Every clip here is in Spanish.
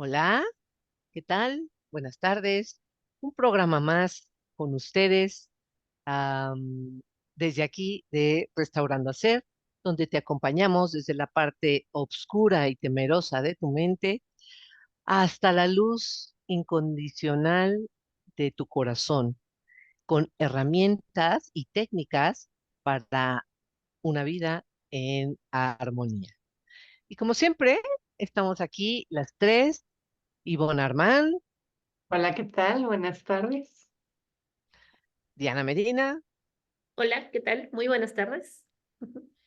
Hola, ¿qué tal? Buenas tardes. Un programa más con ustedes desde aquí de Restaurando Hacer, donde te acompañamos desde la parte oscura y temerosa de tu mente hasta la luz incondicional de tu corazón, con herramientas y técnicas para una vida en armonía. Y como siempre, estamos aquí las tres, Ivonne Armán, Hola, ¿qué tal? Buenas tardes. Diana Medina Hola, ¿qué tal? Muy buenas tardes.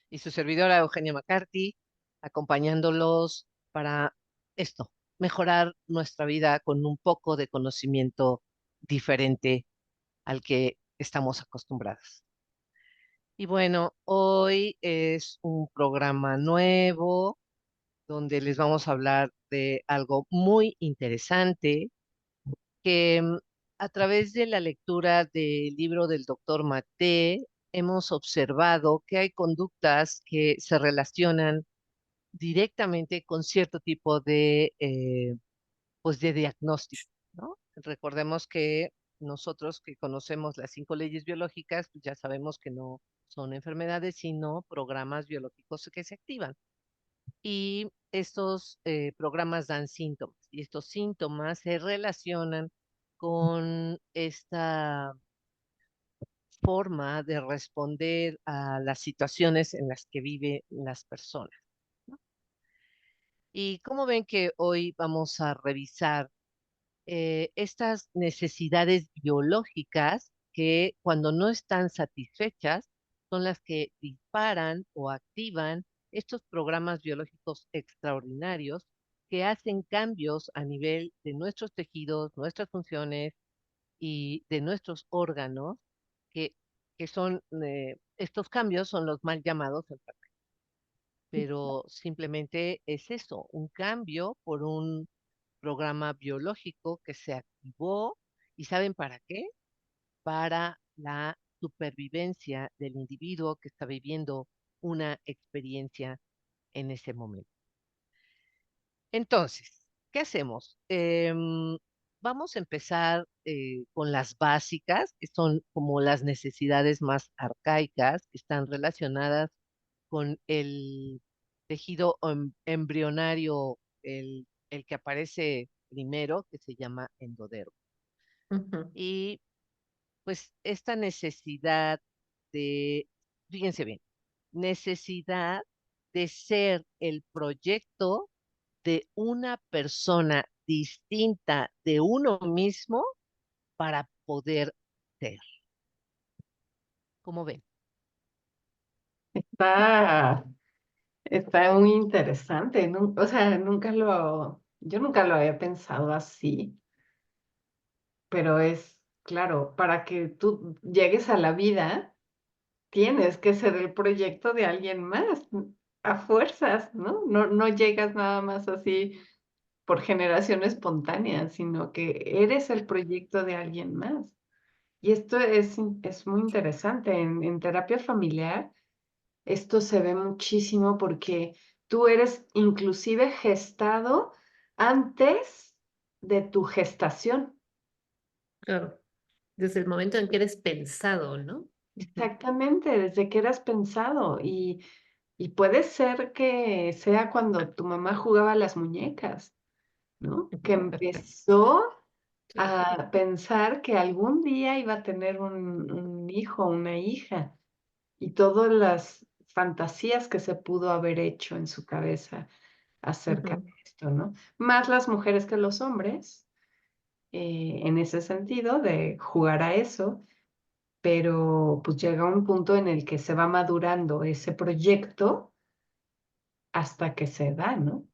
y su servidora Eugenia McCarthy, acompañándolos para esto, mejorar nuestra vida con un poco de conocimiento diferente al que estamos acostumbrados. Y bueno, hoy es un programa nuevo donde les vamos a hablar de algo muy interesante que a través de la lectura del libro del doctor Mate hemos observado que hay conductas que se relacionan directamente con cierto tipo pues de diagnóstico, ¿no? Recordemos que nosotros que conocemos las 5 leyes biológicas, pues ya sabemos que no son enfermedades, sino programas biológicos que se activan. Y estos programas dan síntomas, y estos síntomas se relacionan con esta forma de responder a las situaciones en las que viven las personas, ¿no? Y como ven que hoy vamos a revisar estas necesidades biológicas que cuando no están satisfechas son las que disparan o activan estos programas biológicos extraordinarios que hacen cambios a nivel de nuestros tejidos, nuestras funciones y de nuestros órganos, que, que son, estos cambios son los mal llamados enfermedades, pero simplemente es eso, un cambio por un programa biológico que se activó. ¿Y saben para qué? Para la supervivencia del individuo que está viviendo una experiencia en ese momento. Entonces, ¿qué hacemos? Vamos a empezar con las básicas, que son como las necesidades más arcaicas, que están relacionadas con el tejido embrionario, el que aparece primero, que se llama endodermo. Ujú. Y pues esta necesidad de, fíjense bien, necesidad de ser el proyecto de una persona distinta de uno mismo para poder ser. ¿Cómo ven? Está, está muy interesante. O sea, yo nunca lo había pensado así, pero es claro, para que tú llegues a la vida, tienes que ser el proyecto de alguien más, a fuerzas, ¿no? No llegas nada más así por generación espontánea, sino que eres el proyecto de alguien más. Y esto es muy interesante. En terapia familiar, esto se ve muchísimo porque tú eres inclusive gestado antes de tu gestación. Claro, desde el momento en que eres pensado, ¿no? Ujú. Exactamente, desde que eras pensado. Y puede ser que sea cuando tu mamá jugaba a las muñecas, ¿no? Que empezó Claro. a pensar que algún día iba a tener un hijo, una hija. Y todas las fantasías que se pudo haber hecho en su cabeza acerca Ujú. de esto, ¿no? Más las mujeres que los hombres, en ese sentido de jugar a eso, pero pues llega un punto en el que se va madurando ese proyecto hasta que se da, ¿no?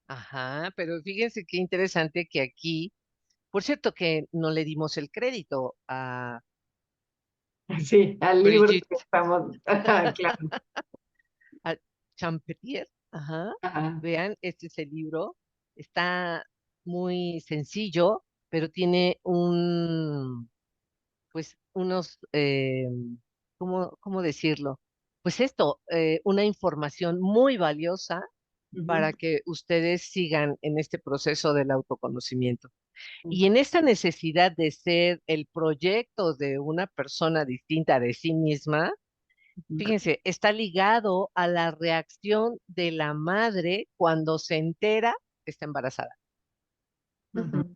Ajá, pero fíjense qué interesante que aquí, por cierto que no le dimos el crédito a Sí, al libro que Brigitte, estamos, ajá, claro, a Champetier. Ajá, ajá, vean, este es el libro, está muy sencillo, pero tiene pues unos, ¿cómo decirlo? Pues esto, una información muy valiosa para Ujú, que ustedes sigan en este proceso del autoconocimiento. Y ujú, en esta necesidad de ser el proyecto de una persona distinta de sí misma, ujú, fíjense, está ligado a la reacción de la madre cuando se entera que está embarazada, ujú, Ujú.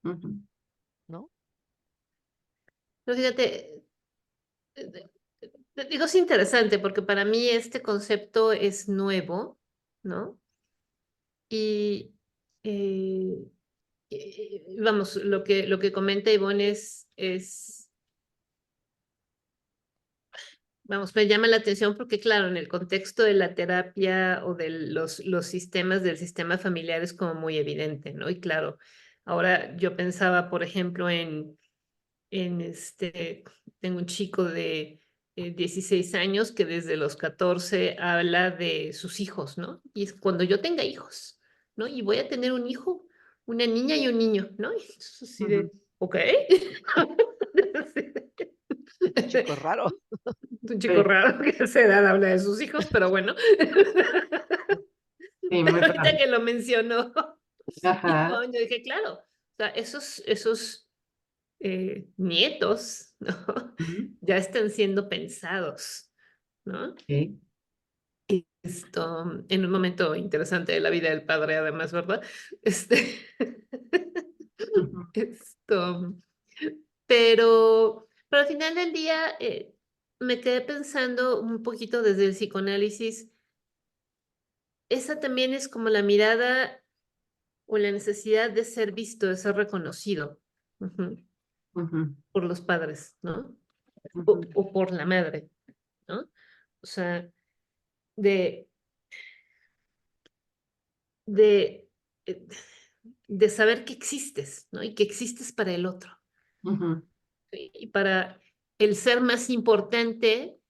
ujú, ¿no? No, fíjate, digo, es interesante porque para mí este concepto es nuevo, ¿no? Y eh, vamos, lo que comenta Ivonne vamos, me llama la atención porque, claro, en el contexto de la terapia o de los sistemas del sistema familiar es como muy evidente, ¿no? Y claro, ahora yo pensaba, por ejemplo, tengo un chico de 16 años que desde los 14 habla de sus hijos, ¿no? Y es cuando yo tenga hijos, ¿no? Y voy a tener un hijo, una niña y un niño, ¿no? Y entonces así ujú. de, ok. Chico raro. Un chico Sí, raro que a esa edad habla de sus hijos, pero bueno. sí, Pero muy ahorita raro. que lo mencionó, y Ajá, yo dije, claro, o sea, esos nietos, ¿no? ujú, Ya están siendo pensados, ¿no? sí, En un momento interesante de la vida del padre, además, ¿verdad? Este, ujú, esto, pero al final del día me quedé pensando un poquito desde el psicoanálisis, esa también es como la mirada o la necesidad de ser visto, de ser reconocido, ujú, ujú, por los padres, ¿no? ujú, O por la madre, ¿no? O sea, de, de, eh, de saber que existes, ¿no? Y que existes para el otro, ujú, y para el ser más importante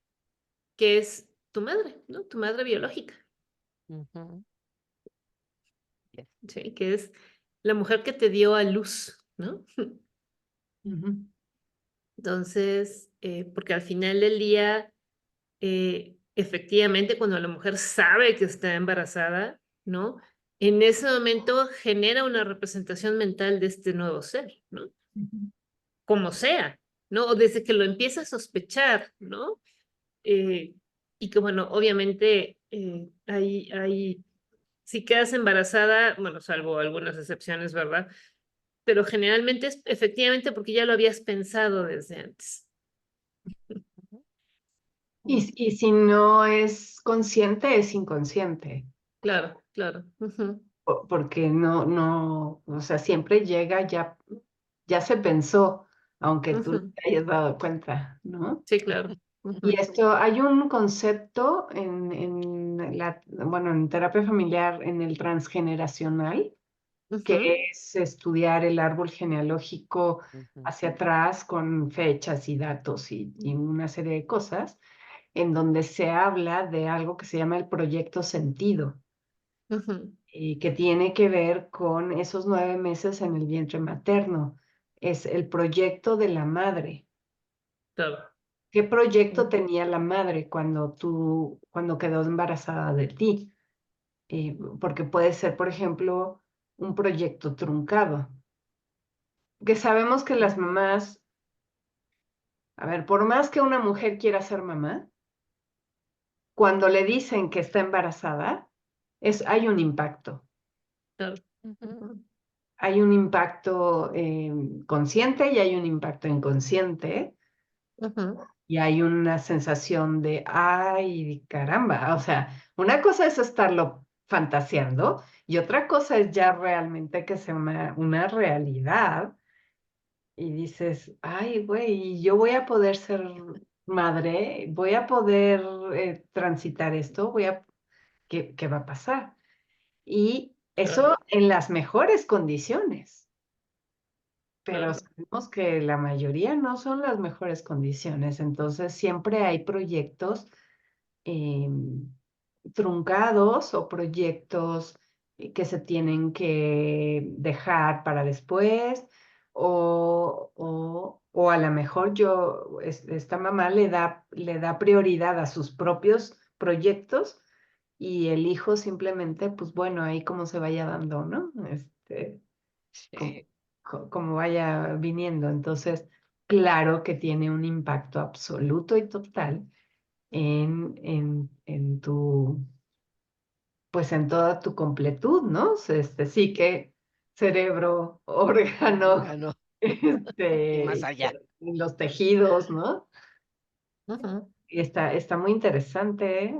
que es tu madre, ¿no? Tu madre biológica, Ujú. Yes. ¿sí? Que es la mujer que te dio a luz, ¿no? ujú, Entonces, porque al final del día, efectivamente, cuando la mujer sabe que está embarazada, ¿no? En ese momento genera una representación mental de este nuevo ser, ¿no? ujú. Como sea, ¿no? O desde que lo empieza a sospechar, ¿no? Eh, y que, bueno, obviamente, si quedas embarazada, bueno, salvo algunas excepciones, ¿verdad? Pero generalmente es efectivamente porque ya lo habías pensado desde antes. Ujú. Y si no es consciente, es inconsciente, Claro, claro. Ujú, porque no, o sea, siempre llega ya se pensó, aunque tú no ujú. te hayas dado cuenta, ¿no? Sí, claro. Y Ujú, esto, hay un concepto bueno, en terapia familiar, en el transgeneracional, que ujú, es estudiar el árbol genealógico Ujú. hacia atrás con fechas y datos y una serie de cosas, en donde se habla de algo que se llama el proyecto sentido, ujú. y que tiene que ver con esos 9 meses en el vientre materno. Es el proyecto de la madre. Claro. ¿Qué proyecto Ujú, tenía la madre cuando quedó embarazada de ti? Porque puede ser, por ejemplo, un proyecto truncado. Que sabemos que las mamás, a ver, por más que una mujer quiera ser mamá, cuando le dicen que está embarazada, hay un impacto. claro. Ujú. Ujú, Hay un impacto consciente y hay un impacto inconsciente ujú. y hay una sensación de, ay, caramba, o sea, una cosa es estarlo fantaseando y otra cosa es ya realmente que sea una realidad y dices, ay, güey, yo voy a poder ser madre, voy a poder transitar esto, ¿qué va a pasar? Y Claro, eso en las mejores condiciones, pero claro. sabemos que la mayoría no son las mejores condiciones, entonces siempre hay proyectos em, truncados o proyectos que se tienen que dejar para después o a lo mejor esta mamá le da prioridad a sus propios proyectos y el hijo simplemente, pues bueno, ahí como se vaya dando, ¿no? Como, Sí. como vaya viniendo. Entonces, claro que tiene un impacto absoluto y total en tu, pues en toda tu completud, ¿no? Psique, cerebro, órgano, Órgano y más este, allá. los tejidos, ¿no? Ujú. Y está muy interesante,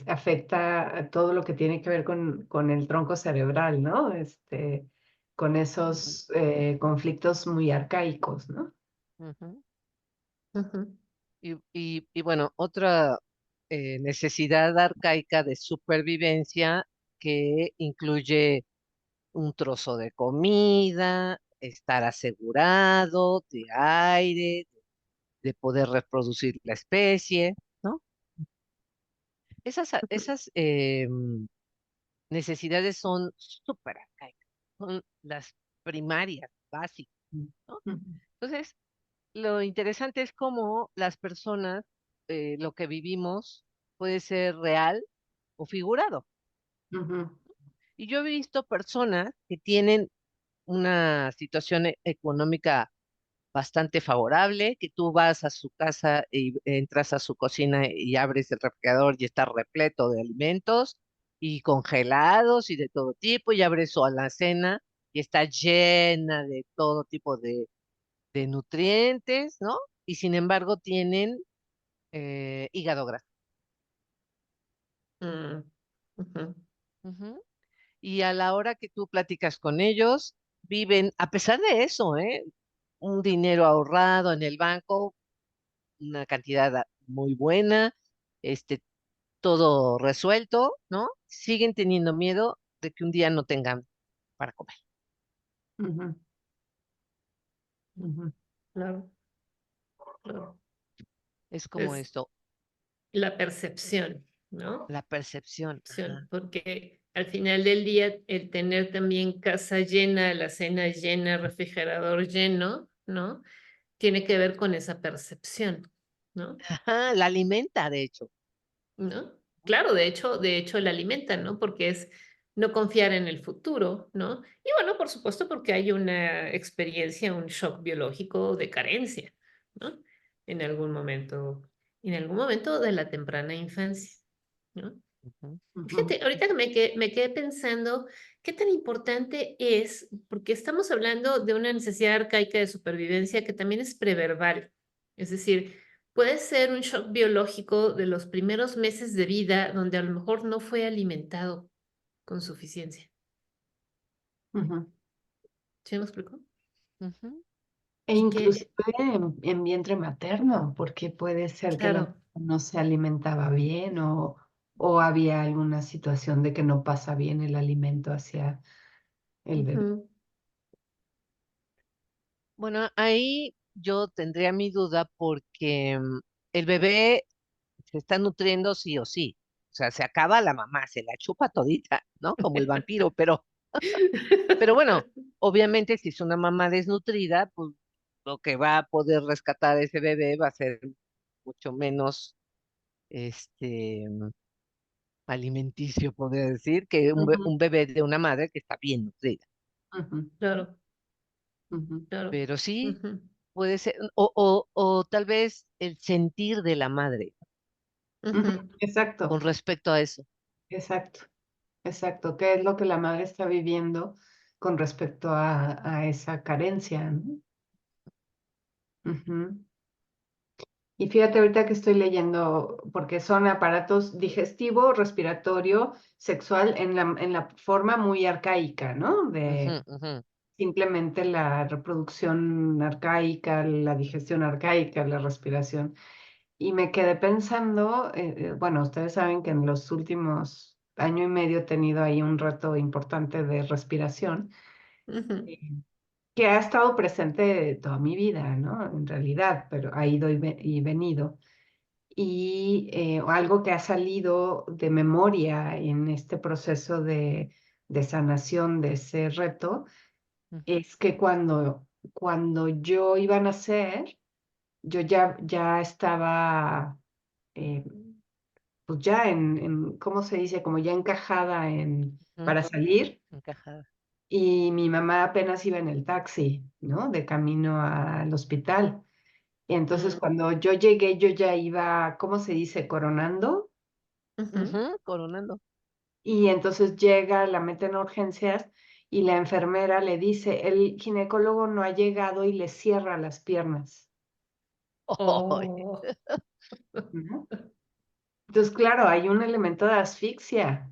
afecta a todo lo que tiene que ver con el tronco cerebral, ¿no? Con Ujú, esos conflictos muy arcaicos, ¿no? ujú. Ujú. Y bueno, otra necesidad arcaica de supervivencia que incluye un trozo de comida, estar asegurado de aire, de poder reproducir la especie, ¿no? Esas necesidades son súper arcaicas, son las primarias, básicas, ¿no? Ujú, Entonces, lo interesante es cómo las personas, lo que vivimos puede ser real o figurado. ujú, Y yo he visto personas que tienen una situación económica bastante favorable, que tú vas a su casa y entras a su cocina y abres el refrigerador y está repleto de alimentos y congelados y de todo tipo, y abres su alacena y está llena de todo tipo de nutrientes, ¿no? Y sin embargo tienen hígado graso. Mm, ujú. Ujú. Y a la hora que tú platicas con ellos, viven, a pesar de eso, ¿eh? Un dinero ahorrado en el banco, una cantidad muy buena, este, todo resuelto, ¿no? Siguen teniendo miedo de que un día no tengan para comer. ujú, ujú, Claro, claro. Es como Es esto, la percepción, ¿no? la percepción. Percepción, Ajá. porque al final del día el tener también casa llena, la cena llena, refrigerador lleno, ¿no? Tiene que ver con esa percepción, ¿no? Ajá, la alimenta, de hecho. ¿No? Claro, de hecho la alimentan, ¿no? Porque es no confiar en el futuro, ¿no? Y bueno, por supuesto, porque hay una experiencia, un shock biológico de carencia, ¿no? En algún momento, en algún momento de la temprana infancia, ¿no? Ujú, ujú, Fíjate, ahorita que me quedé pensando, ¿qué tan importante es? Porque estamos hablando de una necesidad arcaica de supervivencia que también es preverbal. Es decir, puede ser un shock biológico de los primeros meses de vida donde a lo mejor no fue alimentado con suficiencia. ujú. ¿Sí me explico? ujú, E Y inclusive que, en vientre materno, porque puede ser que la claro, mamá no se alimentaba bien o había alguna situación de que no pasa bien el alimento hacia el bebé. ujú, bueno, ahí yo tendría mi duda porque el bebé se está nutriendo sí o sí. O sea, se acaba la mamá, se la chupa todita, ¿no? Como el vampiro, pero bueno, obviamente si es una mamá desnutrida, pues lo que va a poder rescatar ese bebé va a ser mucho menos este alimenticio, podría decir, que Ujú, un bebé de una madre que está bien nutrida. ujú, claro, ujú, claro. Pero sí Ujú, puede ser, o tal vez el sentir de la madre ujú. ujú. Exacto, con respecto a eso. exacto, exacto. ¿Qué es lo que la madre está viviendo con respecto a esa carencia, ¿no? Ujú. Y fíjate ahorita que estoy leyendo, porque son aparatos digestivo, respiratorio, sexual, en la forma muy arcaica, ¿no? Ujú, De ujú, simplemente la reproducción arcaica, la digestión arcaica, la respiración. Y me quedé pensando, bueno, ustedes saben que en los últimos año y medio he tenido ahí un reto importante de respiración, Ujú, eh, que ha estado presente toda mi vida, ¿no? En realidad, pero ha ido y venido y algo que ha salido de memoria en este proceso de sanación de ese reto ujú, es que cuando yo iba a nacer, yo ya estaba pues ya ¿cómo se dice? Como ya encajada Ujú, para salir. encajada. Y mi mamá apenas iba en el taxi, ¿no? De camino al hospital. Y entonces Mm, cuando yo llegué, yo ya iba, ¿cómo se dice? Coronando. ujú. Ujú, coronando. Y entonces llega, la meten en urgencias y la enfermera le dice, el ginecólogo no ha llegado y le cierra las piernas, Ay, Oh. ¿no? Entonces, claro, hay un elemento de asfixia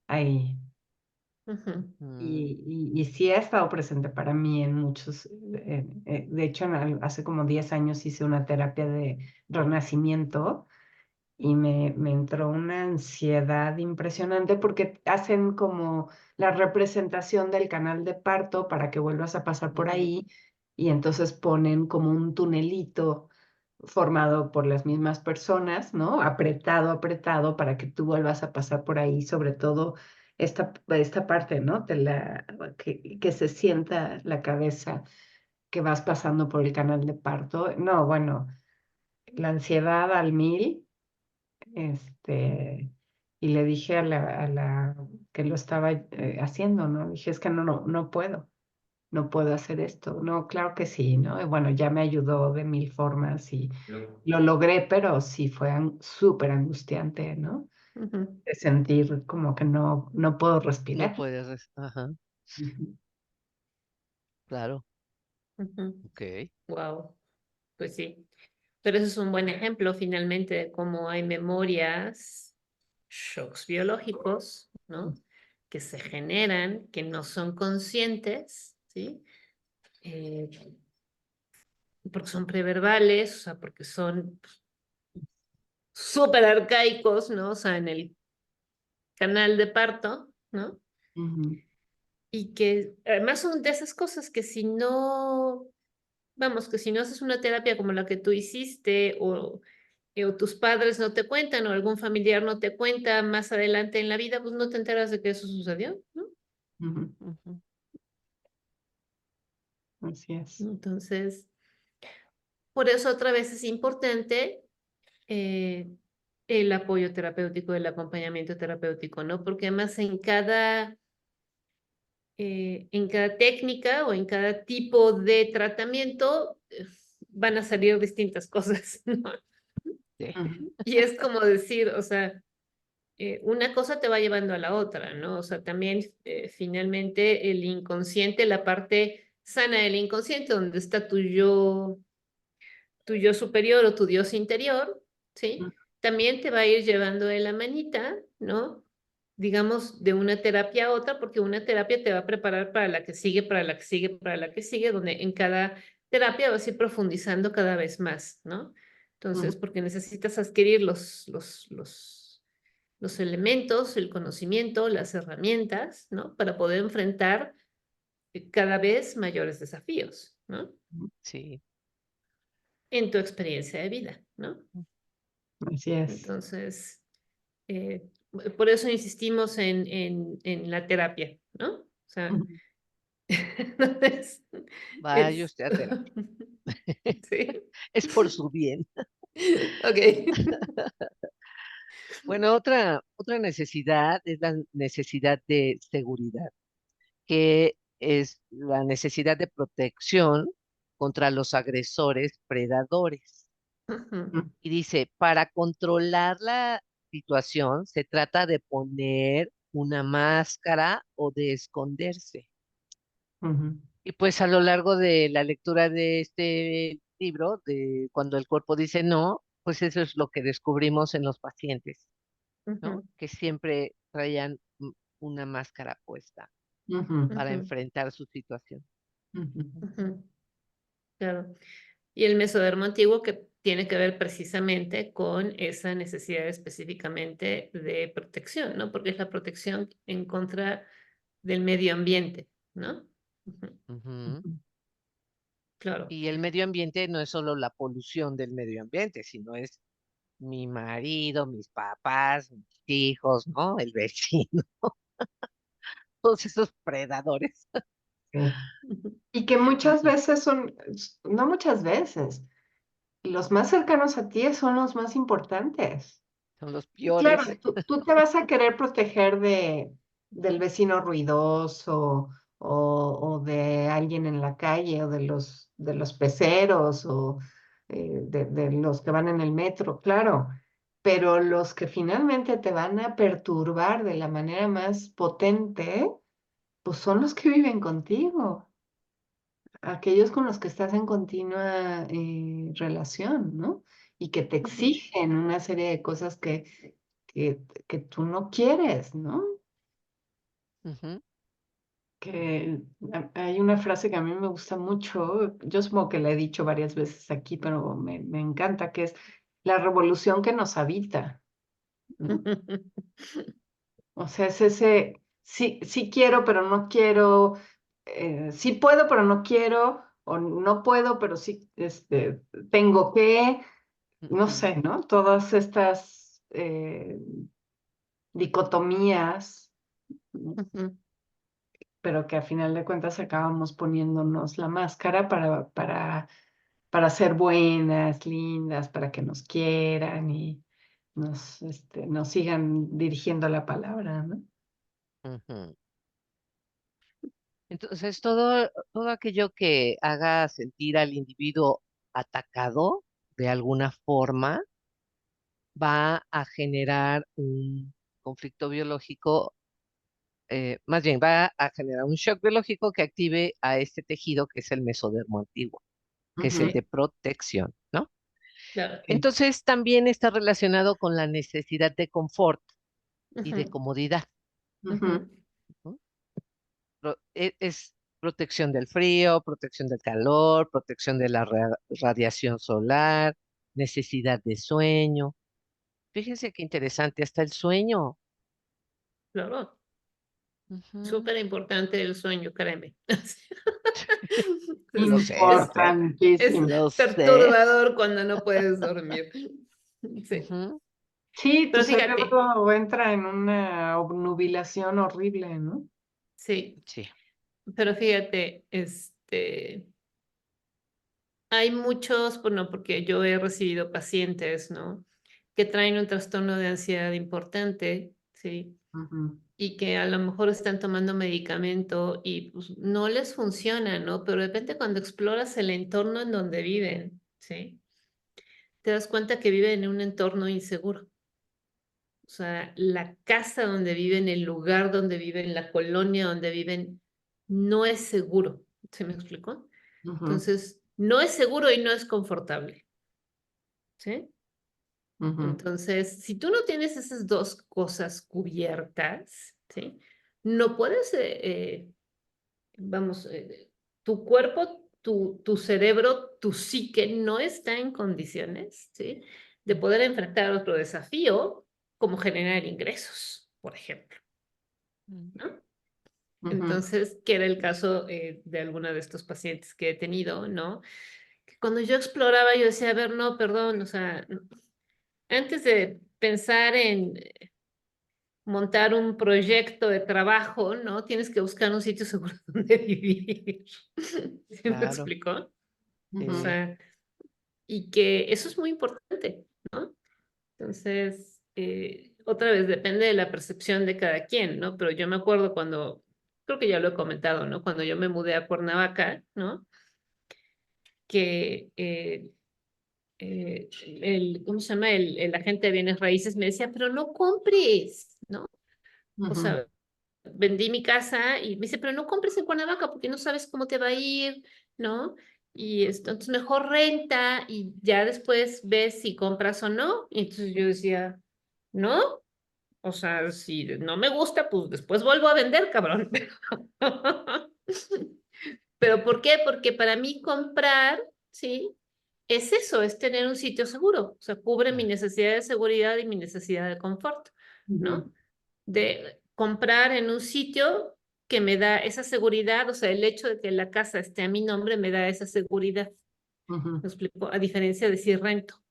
ahí. Ujú, ujú, Y sí ha estado presente para mí en muchos, de hecho, hace como 10 años hice una terapia de renacimiento y me entró una ansiedad impresionante porque hacen como la representación del canal de parto para que vuelvas a pasar por ujú. ahí y entonces ponen como un tunelito formado por las mismas personas, ¿no? Apretado, apretado para que tú vuelvas a pasar por ahí, sobre todo esta parte, ¿no? Que se sienta la cabeza que vas pasando por el canal de parto. No, bueno, la ansiedad al mil, y le dije a la que lo estaba haciendo, ¿no? Dije, es que no puedo. No puedo hacer esto. No, claro que sí, ¿no? Y bueno, ya me ayudó de mil formas y lo logré, pero sí fue súper angustiante, ¿no? ujú, De sentir como que no puedo No respirar. puedes, ajá, Ujú, claro, ujú. ok. Wow, pues sí. Pero eso es un buen ejemplo finalmente de cómo hay memorias, shocks biológicos, ¿no? Que se generan, que no son conscientes, ¿sí? Eh, porque son preverbales, o sea, porque son súper arcaicos, ¿no? O sea, en el canal de parto, ¿no? ujú, Y que además son de esas cosas que si no, vamos, que si no haces una terapia como la que tú hiciste o tus padres no te cuentan o algún familiar no te cuenta más adelante en la vida, pues no te enteras de que eso sucedió, ¿no? ujú. Ujú. Así es. Entonces, por eso otra vez es importante eh, el apoyo terapéutico, el acompañamiento terapéutico, ¿no? Porque además en cada técnica o en cada tipo de tratamiento van a salir distintas cosas, ¿no? Sí, Ujú, Y es como decir, o sea, una cosa te va llevando a la otra, ¿no? O sea, también finalmente el inconsciente, la parte sana del inconsciente, donde está tu yo superior o tu Dios interior, ¿sí? También te va a ir llevando de la manita, ¿no? Digamos, de una terapia a otra, porque una terapia te va a preparar para la que sigue, para la que sigue, para la que sigue, donde en cada terapia vas a ir profundizando cada vez más, ¿no? ujú, Entonces, porque necesitas adquirir los elementos, el conocimiento, las herramientas, ¿no? Para poder enfrentar cada vez mayores desafíos, ¿no? ujú. sí. En tu experiencia de vida, ¿no? Así es. Entonces, eh, por eso insistimos en la terapia, ¿no? O sea, Ujú. entonces, Vaya es, usted a terapia. sí, Es por su bien. ok. Bueno, otra necesidad es la necesidad de seguridad, que es la necesidad de protección contra los agresores predadores. Ujú, Ujú, Y dice, para controlar la situación se trata de poner una máscara o de esconderse. ujú, Y pues a lo largo de la lectura de este libro, de cuando el cuerpo dice no, pues eso es lo que descubrimos en los pacientes, ¿no? ujú, Que siempre traían una máscara puesta ujú, para ujú, enfrentar su situación. ujú, ujú, claro. Y el mesodermo antiguo que tiene que ver precisamente con esa necesidad específicamente de protección, ¿no? Porque es la protección en contra del medio ambiente, ¿no? Ujú, Ujú. ujú. claro. Y el medio ambiente no es solo la polución del medio ambiente, sino es mi marido, mis papás, mis hijos, ¿no? El vecino, todos esos predadores. Sí. Y que muchas Ujú. veces no muchas veces, los más cercanos a ti son los más importantes. Son los Claro, peores. tú te vas a querer proteger del vecino ruidoso o de alguien en la calle o de los peceros o de los que van en el metro, claro, pero los que finalmente te van a perturbar de la manera más potente, pues son los que viven contigo, aquellos con los que estás en continua relación, ¿no? Y que te Ujú, exigen una serie de cosas que tú no quieres, ¿no? Ujú, Que hay una frase que a mí me gusta mucho, yo supongo que la he dicho varias veces aquí, pero me encanta, que es la revolución que nos habita, ¿no? O sea, es ese, sí, sí quiero, pero no quiero, sí puedo, pero no quiero, o no puedo, pero sí, tengo que, no ujú, sé, ¿no? Todas estas dicotomías, ¿no? ujú. Pero que a final de cuentas acabamos poniéndonos la máscara para ser buenas, lindas, para que nos quieran y nos sigan dirigiendo la palabra, ¿no? ujú. Entonces, todo aquello que haga sentir al individuo atacado de alguna forma va a generar un conflicto biológico, más bien va a generar un shock biológico que active a este tejido que es el mesodermo antiguo, que es el Ujú, de Sí, protección, ¿no? claro. sí. Entonces, también está relacionado con la necesidad de confort y de Ujú, comodidad, Ujú, ujú, ¿no? Es protección del frío, protección del calor, protección de la radiación solar, necesidad de sueño. Fíjense qué interesante, hasta el sueño. claro. Ujú. Súper importante el sueño, créeme. Lo sé, lo sé, Es Importantísimo. lo sé. perturbador cuando no puedes dormir. Sí, Ujú. Sí, tu pero fíjate, cerebro entra en una obnubilación horrible, ¿no? sí, Sí. pero fíjate, hay muchos, bueno, porque yo he recibido pacientes, ¿no? Que traen un trastorno de ansiedad importante, ¿sí? Ujú, Y que a lo mejor están tomando medicamento y pues no les funciona, ¿no? Pero de repente cuando exploras el entorno en donde viven, ¿sí? Te das cuenta que viven en un entorno inseguro. O sea, la casa donde viven, el lugar donde viven, la colonia donde viven, no es seguro. ¿Se me explicó? ujú, Entonces, no es seguro y no es confortable, ¿sí? ujú, Entonces, si tú no tienes esas dos cosas cubiertas, ¿sí? No puedes, vamos, tu cuerpo, tu cerebro, tu psique no está en condiciones, ¿sí? De poder enfrentar otro desafío como generar ingresos, por ejemplo, ¿no? ujú, Entonces, que era el caso de alguna de estos pacientes que he tenido, ¿no? Que cuando yo exploraba, yo decía, a ver, no, perdón, o sea, antes de pensar en montar un proyecto de trabajo, ¿no? Tienes que buscar un sitio seguro donde vivir. ¿Sí me Claro, explicó? O sí. ujú, sea, y que eso es muy importante, ¿no? Entonces, otra vez depende de la percepción de cada quien, ¿no? Pero yo me acuerdo cuando, creo que ya lo he comentado, ¿no? Cuando yo me mudé a Cuernavaca, ¿no? Que ¿cómo se llama? El agente de bienes raíces me decía, pero no compres, ¿no? O ujú, sea, vendí mi casa y me dice, pero no compres en Cuernavaca porque no sabes cómo te va a ir, ¿no? Y esto, entonces mejor renta y ya después ves si compras o no. Y entonces yo decía, no, o sea, si no me gusta, pues después vuelvo a vender, cabrón. ¿Pero por qué? Porque para mí comprar, ¿sí? Es eso, es tener un sitio seguro. O sea, cubre mi necesidad de seguridad y mi necesidad de confort, ujú, ¿no? De comprar en un sitio que me da esa seguridad, o sea, el hecho de que la casa esté a mi nombre me da esa seguridad. ujú, ¿Me explico? A diferencia de si rento.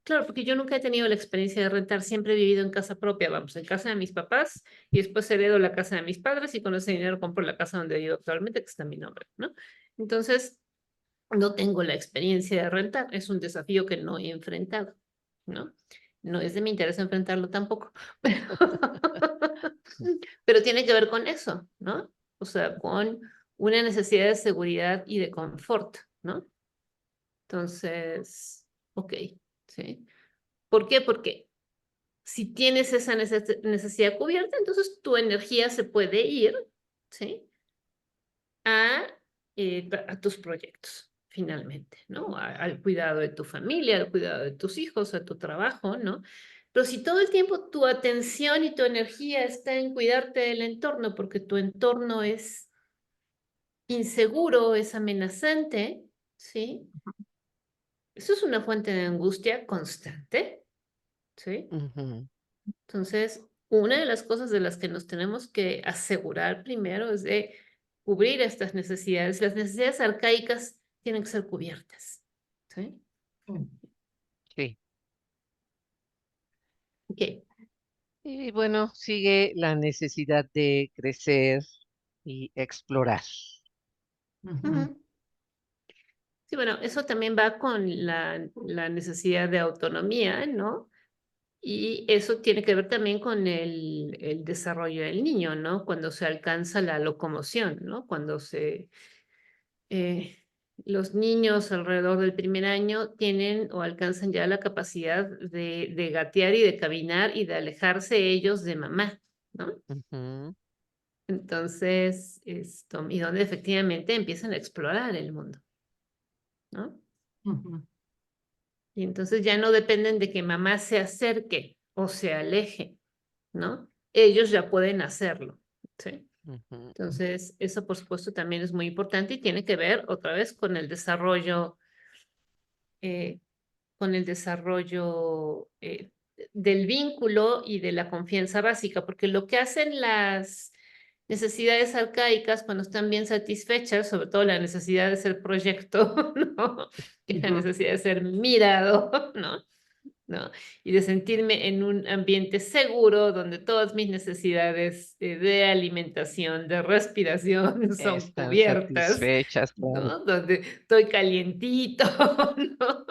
Claro, porque yo nunca he tenido la experiencia de rentar, siempre he vivido en casa propia, vamos, en casa de mis papás y después heredo la casa de mis padres y con ese dinero compro la casa donde vivo actualmente, que está a mi nombre, ¿no? Entonces, no tengo la experiencia de rentar, es un desafío que no he enfrentado, ¿no? No es de mi interés enfrentarlo tampoco, pero tiene que ver con eso, ¿no? O sea, con una necesidad de seguridad y de confort, ¿no? Entonces, ok, ¿sí? ¿Por qué? Porque si tienes esa necesidad cubierta, entonces tu energía se puede ir, ¿sí? A, a tus proyectos, finalmente, ¿no? Al cuidado de tu familia, al cuidado de tus hijos, a tu trabajo, ¿no? Pero si todo el tiempo tu atención y tu energía está en cuidarte del entorno, porque tu entorno es inseguro, es amenazante, ¿sí? Eso es una fuente de angustia constante, ¿sí? Ujú. Entonces, una de las cosas de las que nos tenemos que asegurar primero es de cubrir estas necesidades. Las necesidades arcaicas tienen que ser cubiertas, ¿sí? Sí. Ok. Y bueno, sigue la necesidad de crecer y explorar. Ujú, Ujú. Sí, bueno, eso también va con la necesidad de autonomía, ¿no? Y eso tiene que ver también con el desarrollo del niño, ¿no? Cuando se alcanza la locomoción, ¿no? Cuando los niños alrededor del primer año tienen o alcanzan ya la capacidad de gatear y de caminar y de alejarse ellos de mamá, ¿no? Ujú, Entonces, y donde efectivamente empiezan a explorar el mundo, ¿no? ujú, Y entonces ya no dependen de que mamá se acerque o se aleje, ¿no? Ellos ya pueden hacerlo, ¿sí? ujú, Entonces, eso por supuesto también es muy importante y tiene que ver otra vez eh, con el desarrollo del vínculo y de la confianza básica, porque lo que hacen las necesidades arcaicas cuando están bien satisfechas, sobre todo la necesidad de ser proyecto, ¿no? Que es la ujú, necesidad de ser mirado, ¿no? ¿No? Y de sentirme en un ambiente seguro donde todas mis necesidades de alimentación, de respiración son están cubiertas, satisfechas, claro. ¿no? Donde estoy calientito, ¿no?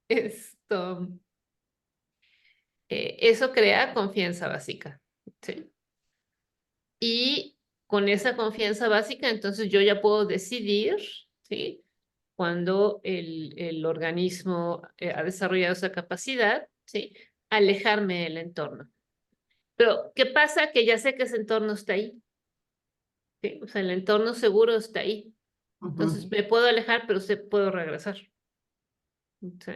Esto, eso crea confianza básica, ¿sí? Y con esa confianza básica, entonces yo ya puedo decidir, ¿sí? Cuando el organismo ha desarrollado esa capacidad, ¿sí? Alejarme del entorno. Pero, ¿qué pasa? Que ya sé que ese entorno está ahí, ¿sí? O sea, el entorno seguro está ahí. Entonces, ujú. me puedo alejar, pero puedo regresar, ¿sí?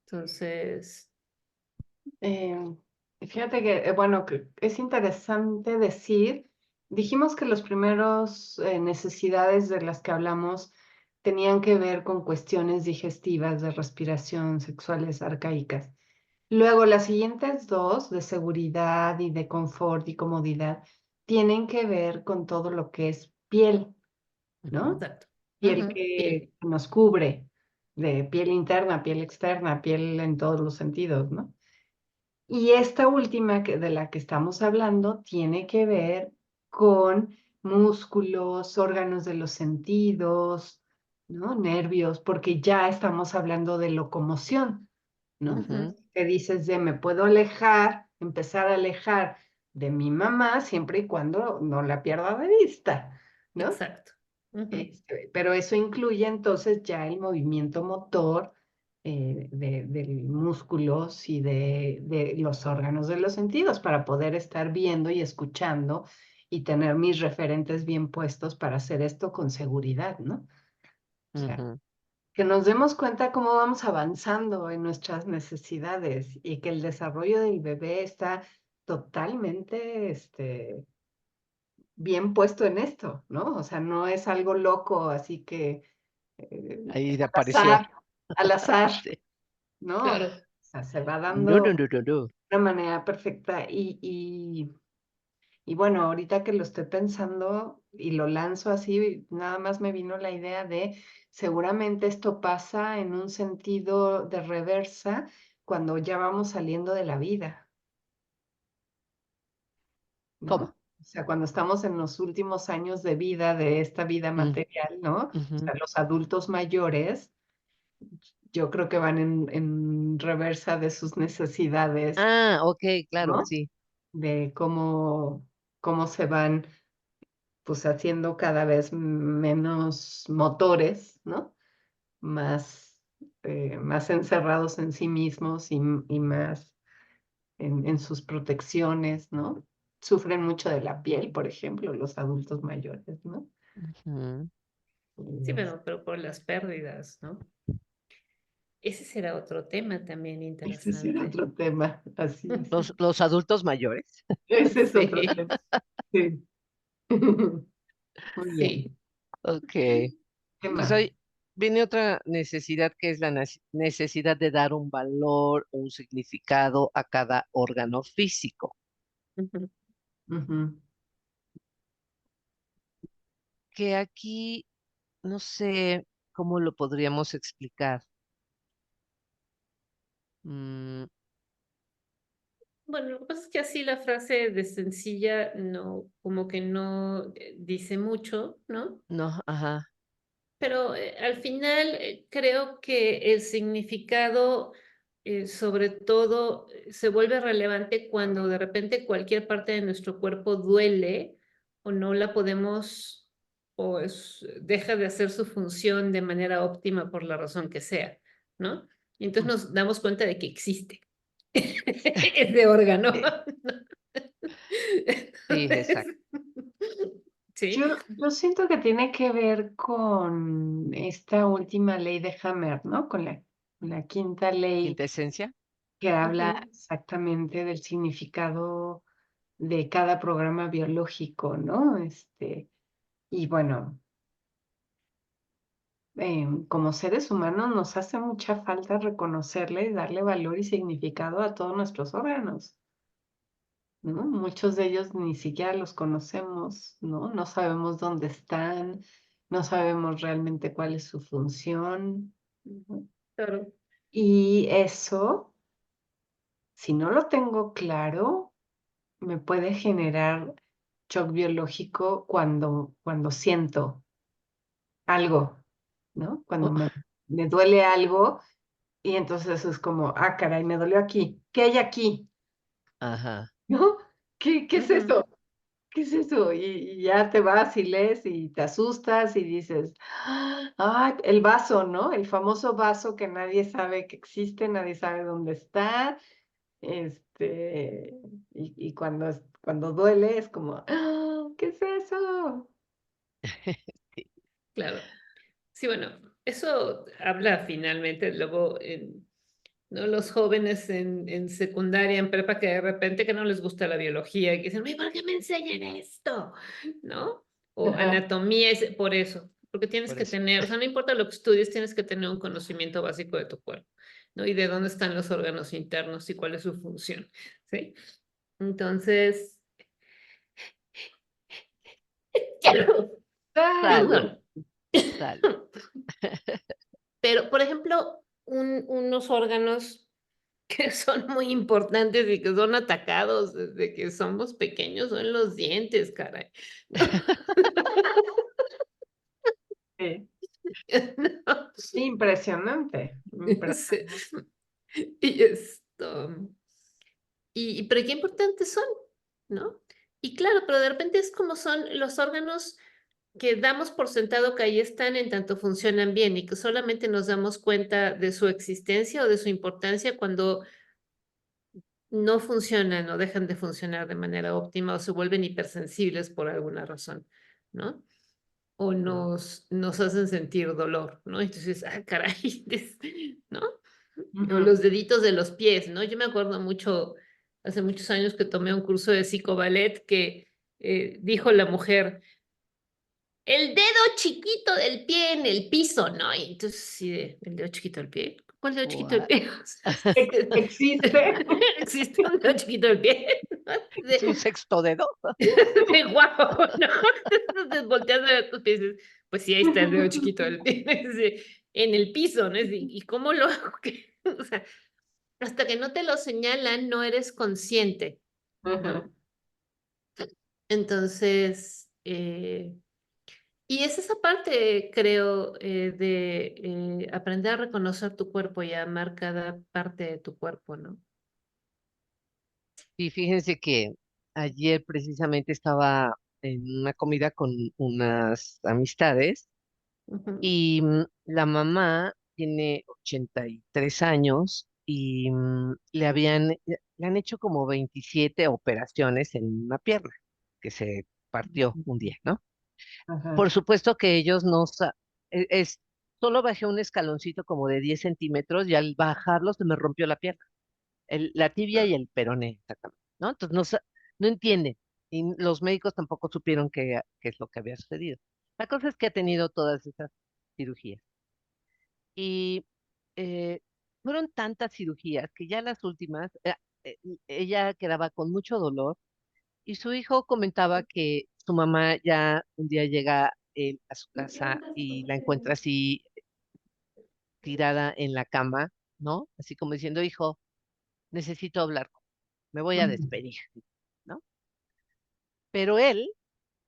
Entonces, Eh, Fíjate que, bueno, que es interesante decir, dijimos que los primeros necesidades de las que hablamos tenían que ver con cuestiones digestivas, de respiración, sexuales, arcaicas. Luego, las siguientes dos, de seguridad y de confort y comodidad, tienen que ver con todo lo que es piel, ¿no? exacto. Piel Bien, que nos cubre, de piel interna, piel externa, piel en todos los sentidos, ¿no? Y esta última de la que estamos hablando tiene que ver con músculos, órganos de los sentidos, ¿no? Nervios, porque ya estamos hablando de locomoción, ¿no? Ujú, Que dices de me puedo alejar, empezar a alejar de mi mamá siempre y cuando no la pierda de vista, ¿no? exacto. Ujú, Pero eso incluye entonces ya el movimiento motor de músculos y de los órganos de los sentidos para poder estar viendo y escuchando y tener mis referentes bien puestos para hacer esto con seguridad, ¿no? O sea, ujú. que nos demos cuenta cómo vamos avanzando en nuestras necesidades y que el desarrollo del bebé está totalmente, bien puesto en esto, ¿no? O sea, no es algo loco, así que Ahí al apareció. al azar, Sí. ¿no? O claro. sea, se va No, no, dando no, no, no. de una manera perfecta y bueno, ahorita que lo estoy pensando y lo lanzo así, nada más me vino la idea de seguramente esto pasa en un sentido de reversa cuando ya vamos saliendo de la vida, ¿Cómo? ¿no? O sea, cuando estamos en los últimos años de vida de esta vida Mm, material, ¿no? O ujú, sea, los adultos mayores, yo creo que van en reversa de sus necesidades, Ah, ok, claro, ¿no? sí. De cómo se van pues haciendo cada vez menos motores, ¿no? Más, más encerrados en sí mismos y más en sus protecciones, ¿no? Sufren mucho de la piel, por ejemplo, los adultos mayores, ¿no? Ujú. Sí, Y pero por las pérdidas, ¿no? Ese será otro tema también ese será interesante. otro tema, así es. Los adultos mayores. Ese es otro Sí, tema, sí. Muy sí. bien. Ok. ¿Qué Pues más? hoy viene otra necesidad que es la necesidad de dar un valor o un significado a cada órgano físico, Ujú. Ujú. que aquí no sé cómo lo podríamos explicar. Mm, Bueno, lo que pasa es que así la frase de sencilla no, como que no dice mucho, ¿no? no, ajá, Pero al final creo que el significado, sobre todo, se vuelve relevante cuando de repente cualquier parte de nuestro cuerpo duele o no la podemos o deja de hacer su función de manera óptima por la razón que sea, ¿no? Y entonces nos damos cuenta de que existe ese órgano. sí, sí, Entonces, exacto. sí. Yo siento que tiene que ver con esta última ley de Hammer, ¿no? Con la quinta ley Quintesencia. que habla Ujú. exactamente del significado de cada programa biológico, ¿no? Y bueno, como seres humanos nos hace mucha falta reconocerle y darle valor y significado a todos nuestros órganos, ¿no? Muchos de ellos ni siquiera los conocemos, ¿no? No sabemos dónde están, no sabemos realmente cuál es su función, ¿no? Claro. Y eso, si no lo tengo claro, me puede generar shock biológico cuando siento algo, ¿no? Cuando Oh, me duele algo y entonces es como, ah, caray, me dolió aquí. ¿Qué hay aquí? ajá. ¿No? ¿Qué es Ujú. eso? ¿Qué es eso? Y ya te vas y lees y te asustas y dices, ah, el vaso, ¿no? El famoso vaso que nadie sabe que existe, nadie sabe dónde está. Y cuando duele es como, "Ah, ¿qué es eso?" Sí. Claro. Sí, bueno, eso habla finalmente luego ¿no? Los jóvenes en secundaria, en prepa, que de repente que no les gusta la biología y que dicen, "Ay, ¿por qué me enseñan esto? ¿No? O Ajá. anatomía es por eso, porque tienes Por que eso. tener, o sea, no importa lo que estudies, tienes que tener un conocimiento básico de tu cuerpo, ¿no? Y de dónde están los órganos internos y cuál es su función, ¿sí? Entonces, Salud, perdón. salud. Pero, por ejemplo, unos órganos que son muy importantes y que son atacados desde que somos pequeños son los dientes, caray. Sí. No. Impresionante, Sí. impresionante. Y esto, pero qué importantes son, ¿no? Y claro, pero de repente es como son los órganos que damos por sentado que ahí están en tanto funcionan bien y que solamente nos damos cuenta de su existencia o de su importancia cuando no funcionan o dejan de funcionar de manera óptima o se vuelven hipersensibles por alguna razón, ¿no? O nos hacen sentir dolor, ¿no? Entonces, ah, caray, ¿no? O Ujú. los deditos de los pies, ¿no? Yo me acuerdo mucho, hace muchos años que tomé un curso de psicoballet que dijo la mujer, el dedo chiquito del pie en el piso, ¿no? Y entonces, sí, el dedo chiquito del pie. ¿Cuál dedo chiquito del What? pie? Existe. Existe un dedo chiquito del pie. ¿Es un sexto dedo? De guapo, ¿no? Entonces volteas a ver tus pies y dices, pues sí, ahí está el dedo chiquito del pie, sí, en el piso, ¿no? ¿Y cómo lo hago? O sea, hasta que no te lo señalan, no eres consciente, Ajá. ¿no? Entonces, Y es esa parte, creo, de aprender a reconocer tu cuerpo y a amar cada parte de tu cuerpo, ¿no? Y fíjense que ayer precisamente estaba en una comida con unas amistades Ujú, y la mamá tiene 83 años y le han hecho como 27 operaciones en una pierna que se partió un día, ¿no? Por Ajá. supuesto que ellos no, solo bajé un escaloncito como de 10 centímetros y al bajarlo se me rompió la pierna, la tibia y el peroné, exactamente, ¿no? Entonces no entienden y los médicos tampoco supieron qué es lo que había sucedido. La cosa es que ha tenido todas esas cirugías y eh, fueron tantas cirugías que ya las últimas, eh, ella quedaba con mucho dolor y su hijo comentaba que su mamá ya un día llega a su casa y la encuentra así tirada en la cama, ¿no? Así como diciendo, hijo, necesito hablar, me voy a Ujú. despedir, ¿no? Pero él,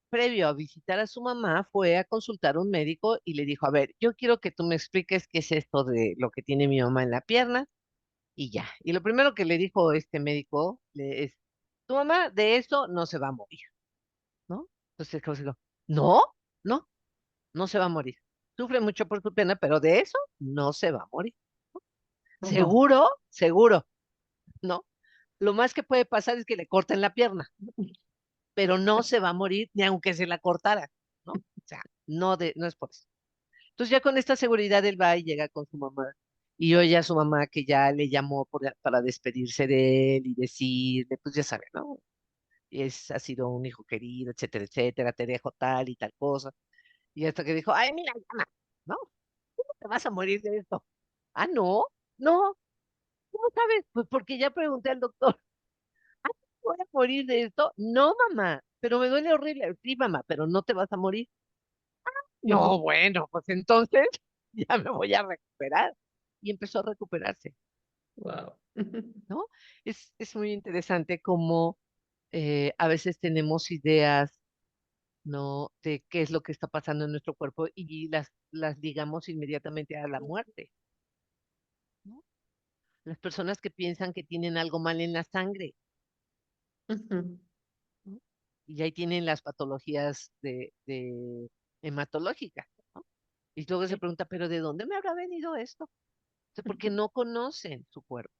previo a visitar a su mamá, fue a consultar a un médico y le dijo, a ver, yo quiero que tú me expliques qué es esto de lo que tiene mi mamá en la pierna y ya. Y lo primero que le dijo este médico es, tu mamá de eso no se va a morir, ¿no? Entonces, José dijo, no, no, no se va a morir. Sufre mucho por su pena, pero de eso no se va a morir. Ajá. Seguro, seguro, ¿no? Lo más que puede pasar es que le corten la pierna, pero no se va a morir ni aunque se la cortara, ¿no? O sea, no es por eso. Entonces ya con esta seguridad él va y llega con su mamá y oye a su mamá que ya le llamó para despedirse de él y decirle, pues ya sabe, ¿no? Ha sido un hijo querido, etcétera, etcétera, te dejo tal y tal cosa. Y hasta que dijo, ay, mira, llama, ¿no? Te vas a morir de esto. Ah, no, no, ¿cómo sabes? Pues porque ya pregunté al doctor. Ah, ¿voy a morir de esto? No, mamá, pero me duele horrible. Sí, mamá, pero no te vas a morir. No, bueno, pues entonces ya me voy a recuperar. Y empezó a recuperarse, wow. ¿no? Es muy interesante cómo a veces tenemos ideas, ¿no? De qué es lo que está pasando en nuestro cuerpo y las ligamos inmediatamente a la muerte, ¿no? Las personas que piensan que tienen algo mal en la sangre, Ujú, ¿no? Y ahí tienen las patologías de hematológicas, ¿no? Y luego se pregunta, ¿pero de dónde me habrá venido esto? O sea, porque no conocen su cuerpo.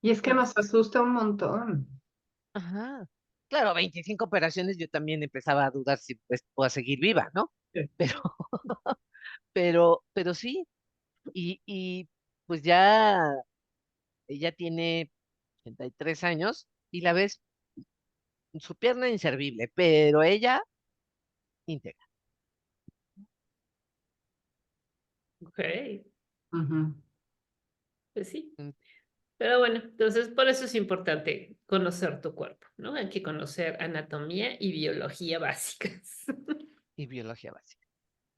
Y es que ujú. nos asusta un montón. Ajá. Claro, 25 operaciones yo también empezaba a dudar si pues, puedo seguir viva, ¿no? Sí. Pero, pero sí, y pues ya ella tiene 83 años y la ves su pierna inservible, pero ella íntegra. Ok, Ujú. pues sí. Mm, Pero bueno, entonces por eso es importante conocer tu cuerpo, ¿no? Hay que conocer anatomía y biología básicas. Y biología básica.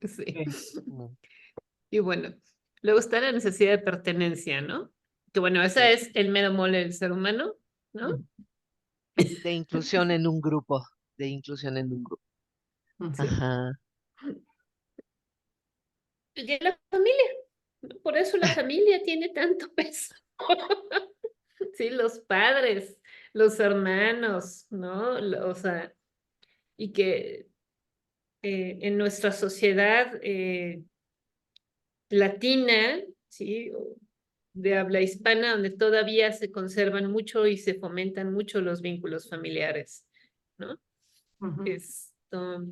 Sí. Sí. Mm, Y bueno, luego está la necesidad de pertenencia, ¿no? Que bueno, esa sí. es el mero mole del ser humano, ¿no? Ujú. De inclusión en un grupo, de inclusión en un grupo. Ujú. Sí. Ajá. Y la familia, ¿no? Por eso la familia tiene tanto peso. Sí, los padres, los hermanos, ¿no? O sea, y que en nuestra sociedad latina, ¿sí? O de habla hispana, donde todavía se conservan mucho y se fomentan mucho los vínculos familiares, ¿no? Ujú. Esto,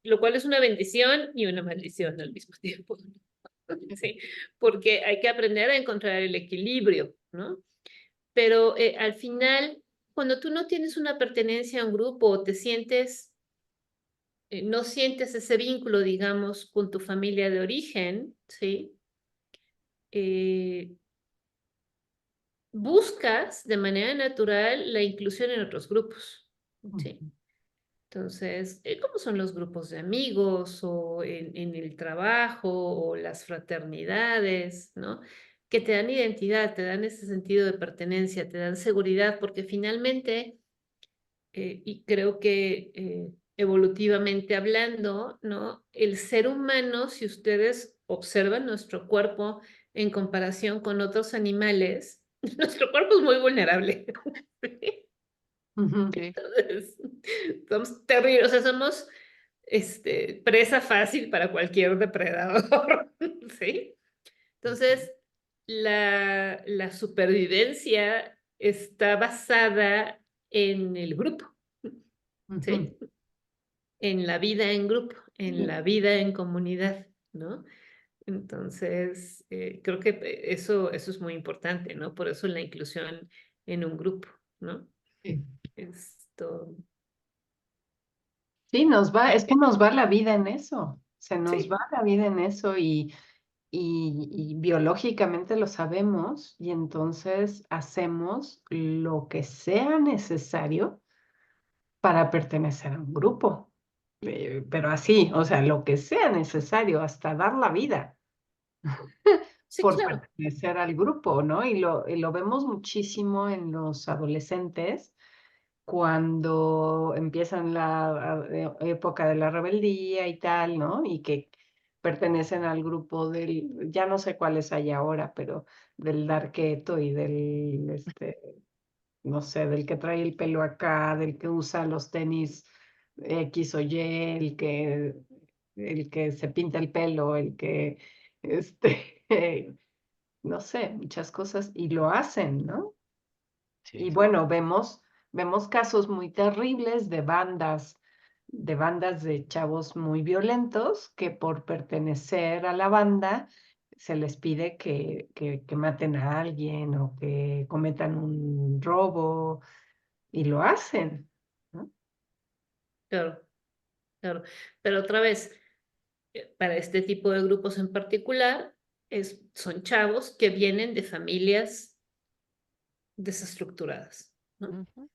lo cual es una bendición y una maldición al mismo tiempo, ¿sí? Porque hay que aprender a encontrar el equilibrio, ¿no? Pero al final, cuando tú no tienes una pertenencia a un grupo o te sientes, no sientes ese vínculo, digamos, con tu familia de origen, ¿sí? Eh, buscas de manera natural la inclusión en otros grupos, ¿sí? Ujú. Entonces, ¿cómo son los grupos de amigos o en el trabajo o las fraternidades, ¿no? Que te dan identidad, te dan ese sentido de pertenencia, te dan seguridad, porque finalmente, y creo que evolutivamente hablando, ¿no? El ser humano, si ustedes observan nuestro cuerpo en comparación con otros animales, nuestro cuerpo es muy vulnerable. Ujú. Sí. Entonces, somos terribles, o sea, somos presa fácil para cualquier depredador, ¿sí? Entonces, la supervivencia está basada en el grupo, ¿sí? Ujú. En la vida en grupo, en la Sí. vida en comunidad, ¿no? Entonces, creo que eso es muy importante, ¿no? Por eso la inclusión en un grupo, ¿no? Sí. Esto, Sí, es que nos va la vida en eso, se nos sí, va la vida en eso y biológicamente lo sabemos y entonces hacemos lo que sea necesario para pertenecer a un grupo. Pero así, o sea, lo que sea necesario, hasta dar la vida sí, por claro, pertenecer al grupo, ¿no? Y lo vemos muchísimo en los adolescentes cuando empiezan la época de la rebeldía y tal, ¿no? Y que pertenecen al grupo ya no sé cuáles hay ahora, pero del darketo y no sé, del que trae el pelo acá, del que usa los tenis X o Y, el que se pinta el pelo, este, no sé, muchas cosas, y lo hacen, ¿no? Y Sí. bueno, vemos casos muy terribles de bandas de chavos muy violentos que por pertenecer a la banda se les pide que maten a alguien o que cometan un robo y lo hacen, ¿no? claro, claro. Pero otra vez, para este tipo de grupos en particular, son chavos que vienen de familias desestructuradas, ¿no? Ujú.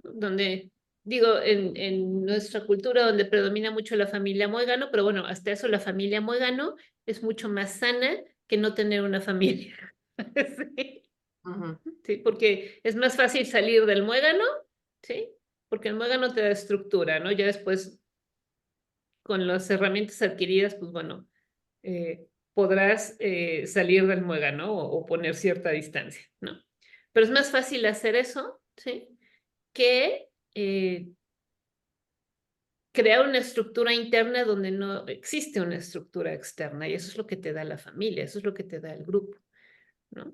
Donde, digo, en nuestra cultura donde predomina mucho la familia Muégano, pero bueno, hasta eso la familia Muégano es mucho más sana que no tener una familia. Sí, Ujú. sí, porque es más fácil salir del Muégano, ¿sí? Porque el Muégano te da estructura, ¿no? Ya después, con las herramientas adquiridas, pues bueno, podrás salir del Muégano o poner cierta distancia, ¿no? Pero es más fácil hacer eso, ¿sí? Que crear una estructura interna donde no existe una estructura externa y eso es lo que te da la familia, eso es lo que te da el grupo, ¿no?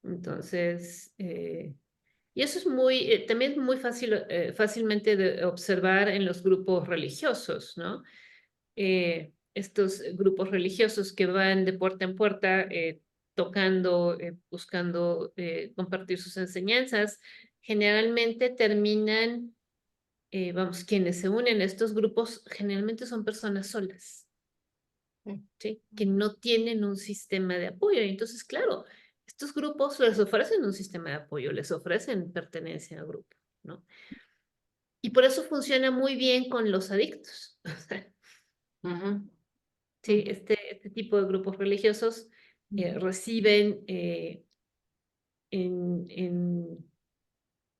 Entonces, y eso es también muy fácilmente de observar en los grupos religiosos, ¿no? Estos grupos religiosos que van de puerta en puerta tocando, buscando compartir sus enseñanzas, generalmente terminan vamos, quienes se unen a estos grupos generalmente son personas solas, Sí. ¿sí? Que no tienen un sistema de apoyo. Y entonces, claro, estos grupos les ofrecen un sistema de apoyo, les ofrecen pertenencia al grupo, ¿no? Y por eso funciona muy bien con los adictos. Ujú. Sí, este tipo de grupos religiosos reciben en, en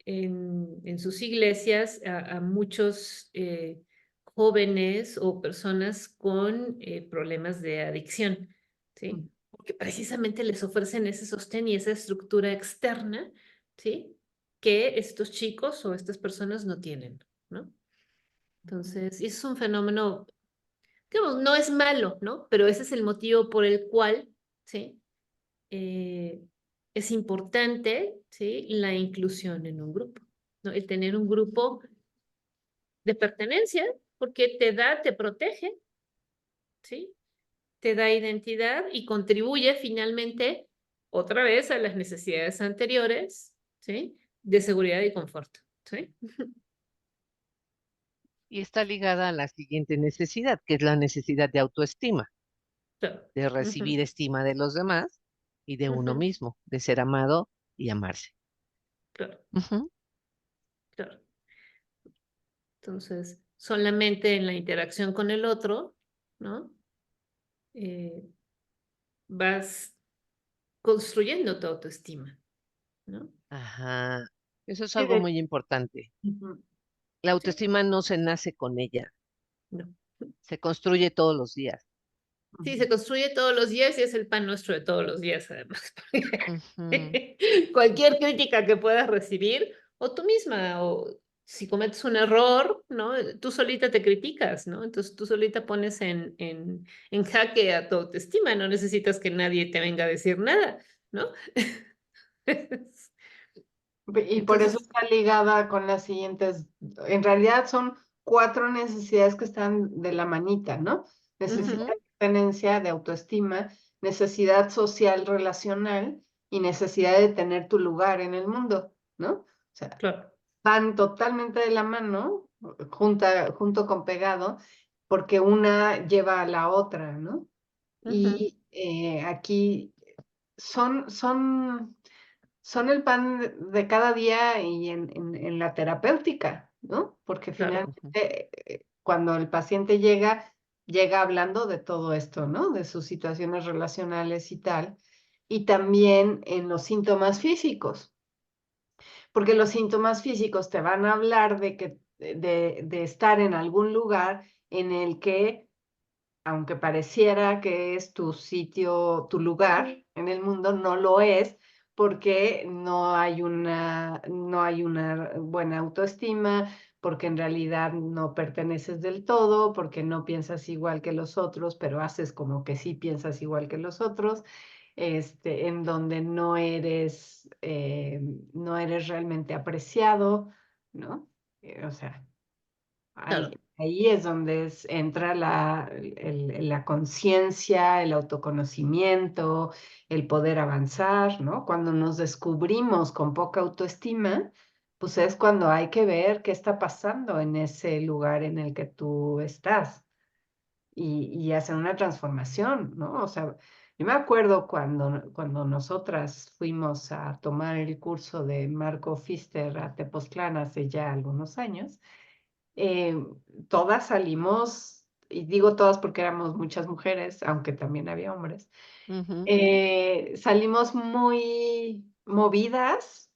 en sus iglesias a muchos jóvenes o personas con problemas de adicción, ¿sí? Porque precisamente les ofrecen ese sostén y esa estructura externa, ¿sí? Que estos chicos o estas personas no tienen, ¿no? Entonces, es un fenómeno que bueno, no es malo, ¿no? Pero ese es el motivo por el cual, ¿sí? eh, es importante, ¿sí? La inclusión en un grupo, ¿no? El tener un grupo de pertenencia, porque te protege, ¿sí? Te da identidad y contribuye finalmente otra vez a las necesidades anteriores, ¿sí? De seguridad y confort, ¿sí? Y está ligada a la siguiente necesidad, que es la necesidad de autoestima, Claro. de Ujú, recibir estima de los demás y de uno ujú, mismo, de ser amado y amarse. claro, Ujú. claro. Entonces, solamente en la interacción con el otro, ¿no? Eh, vas construyendo tu autoestima, ¿no? Ajá. Eso es Sí, algo muy importante. ujú. La autoestima no se nace con ella, No. se construye todos los días. Sí, se construye todos los días y es el pan nuestro de todos los días, además. Ujú, Cualquier crítica que puedas recibir, o tú misma, o si cometes un error, ¿no? Tú solita te criticas, ¿no? Entonces tú solita pones en jaque a tu autoestima, no necesitas que nadie te venga a decir nada, ¿no? Y por eso Entonces, está ligada con las siguientes, en realidad son 4 necesidades que están de la manita, ¿no? Necesidad ujú, de pertenencia, de autoestima, necesidad social relacional y necesidad de tener tu lugar en el mundo, ¿no? O sea, claro. van totalmente de la mano, junto con pegado, porque una lleva a la otra, ¿no? Ujú, Y aquí son son el pan de cada día y en la terapéutica, ¿no? Porque claro. ujú, finalmente cuando el paciente llega hablando de todo esto, ¿no? De sus situaciones relacionales y tal, y también en los síntomas físicos, porque los síntomas físicos te van a hablar de estar en algún lugar en el que aunque pareciera que es tu sitio, tu lugar en el mundo, no lo es porque no hay una buena autoestima, porque en realidad no perteneces del todo, porque no piensas igual que los otros, pero haces como que sí piensas igual que los otros, en donde no eres realmente apreciado, ¿no? O sea, Claro, ahí es donde entra la conciencia, el autoconocimiento, el poder avanzar, ¿no? Cuando nos descubrimos con poca autoestima, pues es cuando hay que ver qué está pasando en ese lugar en el que tú estás y hacer una transformación, ¿no? O sea, yo me acuerdo cuando nosotras fuimos a tomar el curso de Marco Pfister a Tepoztlán hace ya algunos años, eh, todas salimos, y digo todas porque éramos muchas mujeres, aunque también había hombres, ujú. salimos muy movidas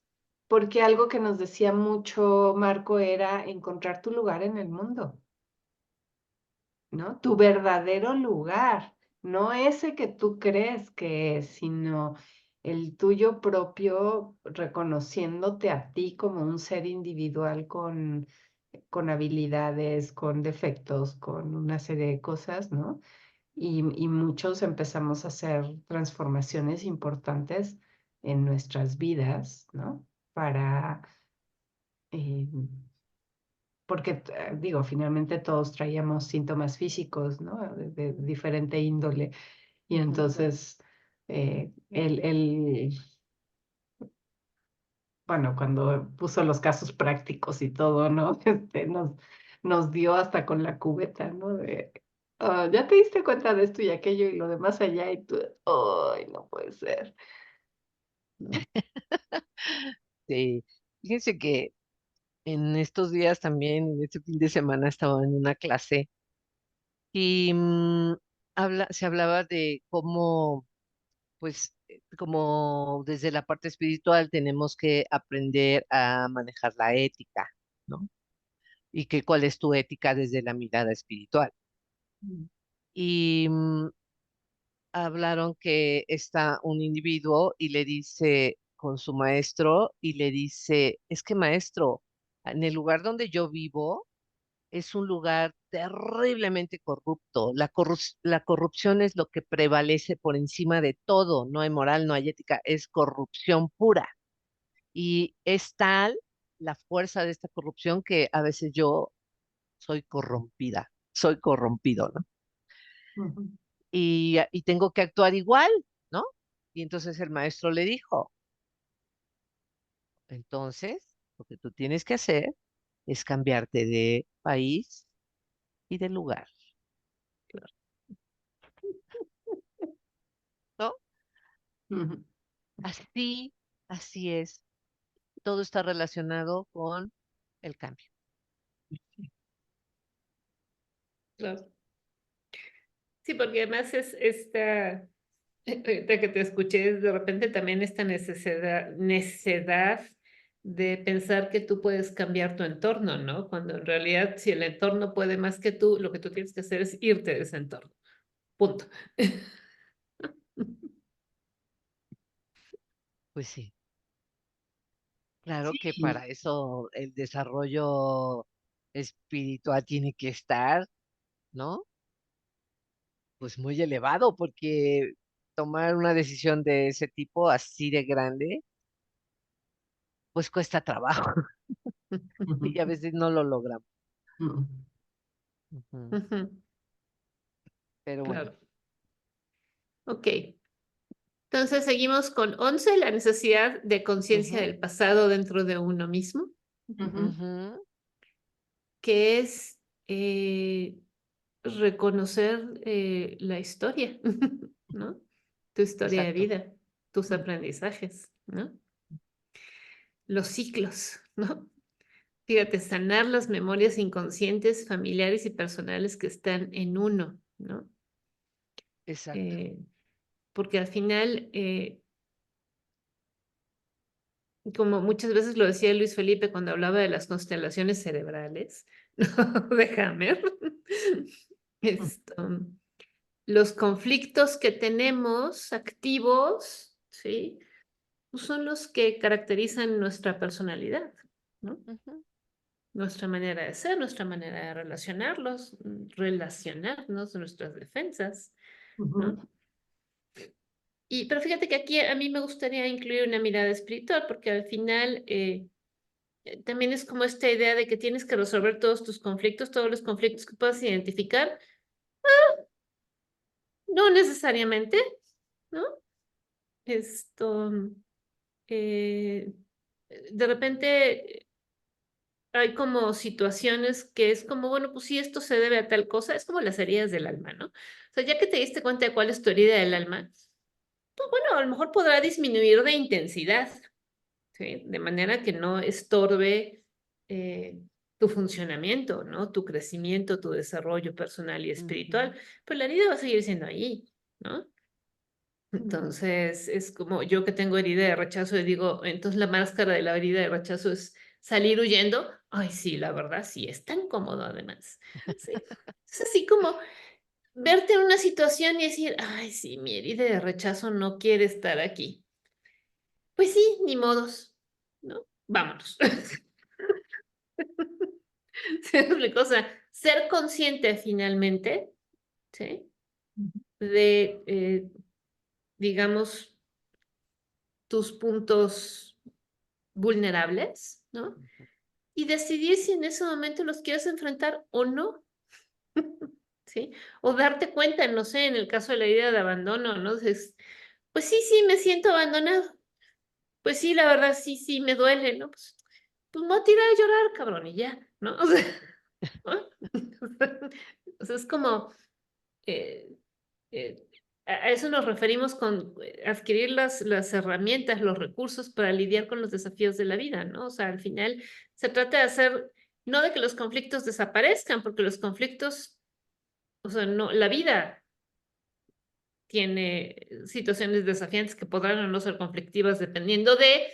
porque algo que nos decía mucho Marco era encontrar tu lugar en el mundo, ¿no? Tu verdadero lugar, no ese que tú crees que es, sino el tuyo propio, reconociéndote a ti como un ser individual con habilidades, con defectos, con una serie de cosas, ¿no? Y muchos empezamos a hacer transformaciones importantes en nuestras vidas, ¿no? Para, eh, porque digo, finalmente todos traíamos síntomas físicos, ¿no? De diferente índole. Y Ujú. entonces, bueno, cuando puso los casos prácticos y todo, ¿no? Nos dio hasta con la cubeta, ¿no? Ya te diste cuenta de esto y aquello y lo demás allá y tú, ay, no puede ser, ¿no? Sí, fíjense que en estos días también, en este fin de semana, estaba en una clase y se hablaba de cómo, pues, como desde la parte espiritual tenemos que aprender a manejar la ética, ¿no? Y que cuál es tu ética desde la mirada espiritual. Mm. Y hablaron que está un individuo y le dice con su maestro y le dice, es que maestro, en el lugar donde yo vivo es un lugar terriblemente corrupto. La corrupción es lo que prevalece por encima de todo. No hay moral, no hay ética, es corrupción pura. Y es tal la fuerza de esta corrupción que a veces yo soy corrompida, soy corrompido, ¿no? Ujú. Y tengo que actuar igual, ¿no? Y entonces el maestro le dijo, entonces lo que tú tienes que hacer es cambiarte de país y de lugar, ¿no? Ujú. Así, así es. Todo está relacionado con el cambio. claro. Sí, porque además es esta, ahorita que te escuché, de repente también esta necesidad de pensar que tú puedes cambiar tu entorno, ¿no? Cuando en realidad, si el entorno puede más que tú, lo que tú tienes que hacer es irte de ese entorno. Punto. Pues sí, claro que Sí. para eso el desarrollo espiritual tiene que estar, ¿no? Pues muy elevado, porque tomar una decisión de ese tipo, así de grande, pues cuesta trabajo y a Ujú, veces no lo logramos. ujú, Ujú. Ujú, Pero bueno, claro. Ok. Entonces seguimos con 11, la necesidad de conciencia ujú, del pasado dentro de uno mismo, ujú, ujú, que es reconocer la historia, ¿no? Tu historia de exacto. vida, tus ujú, aprendizajes, ¿no? Los ciclos, ¿no? Fíjate, sanar las memorias inconscientes, familiares y personales que están en uno, ¿no? Exacto. Eh, porque al final, como muchas veces lo decía Luis Felipe cuando hablaba de las constelaciones cerebrales, ¿no? De Hammer, ujú, esto, los conflictos que tenemos activos, ¿sí? Pues son los que caracterizan nuestra personalidad, ¿no? Ujú. Nuestra manera de ser, nuestra manera de relacionarnos, nuestras defensas, ¿no? ujú, Pero fíjate que aquí a mí me gustaría incluir una mirada espiritual, porque al final también es como esta idea de que tienes que resolver todos tus conflictos, todos los conflictos que puedas identificar, no necesariamente, ¿no? Esto, eh, de repente hay como situaciones que es como, bueno, pues si esto se debe a tal cosa, es como las heridas del alma, ¿no? O sea, ya que te diste cuenta de cuál es tu herida del alma, pues bueno, a lo mejor podrá disminuir de intensidad, ¿sí? De manera que no estorbe eh, tu funcionamiento, ¿no? Tu crecimiento, tu desarrollo personal y espiritual, Ujú. pues la herida va a seguir siendo ahí, ¿no? ujú. Entonces, es como yo que tengo herida de rechazo y digo, entonces la máscara de la herida de rechazo es salir huyendo. Ay, sí, la verdad, sí, es tan cómodo además. Sí. Es así como verte en una situación y decir, ay, sí, mi herida de rechazo no quiere estar aquí. Pues sí, ni modos, ¿no? Vámonos. ¿Se me explicó? O sea, ser consciente finalmente, ¿sí? De, digamos, tus puntos vulnerables, ¿no? Y decidir si en ese momento los quieres enfrentar o no, ¿sí? O darte cuenta, no sé, en el caso de la idea de abandono, ¿no? Dices, pues sí, sí, me siento abandonado. Pues sí, la verdad, sí, sí, me duele, ¿no? Pues me voy a tirar a llorar, cabrón, y ya, ¿no? O sea, ¿no? O sea, es como, eh, eh, a eso nos referimos con adquirir las herramientas, los recursos para lidiar con los desafíos de la vida, ¿no? O sea, al final se trata de hacer, no de que los conflictos desaparezcan, porque los conflictos, o sea, no, la vida tiene situaciones desafiantes que podrán o no ser conflictivas dependiendo de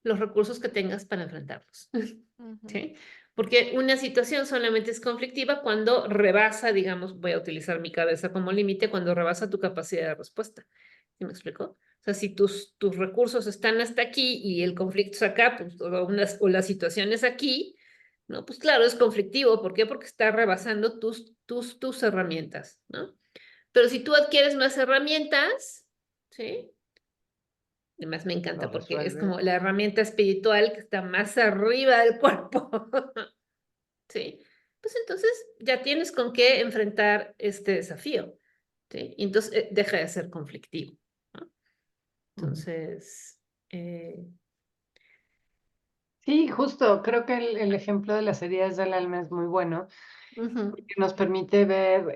los recursos que tengas para enfrentarlos, Ujú. ¿sí? Porque una situación solamente es conflictiva cuando rebasa, digamos, voy a utilizar mi cabeza como límite, cuando rebasa tu capacidad de respuesta. ¿Sí me explico? O sea, si tus recursos están hasta aquí y el conflicto es acá, pues, o la situación es aquí, ¿no? Pues claro, es conflictivo. ¿Por qué? Porque está rebasando tus herramientas, ¿no? Pero si tú adquieres más herramientas, ¿sí? Además me Lo encanta porque es resuelves. como la herramienta espiritual que está más arriba del cuerpo, ¿sí? Pues entonces ya tienes con qué enfrentar este desafío, ¿sí? Y entonces deja de ser conflictivo, ¿no? Ujú. Entonces, eh, Sí, justo, creo que el ejemplo de las heridas del alma es muy bueno, ujú, porque nos permite ver,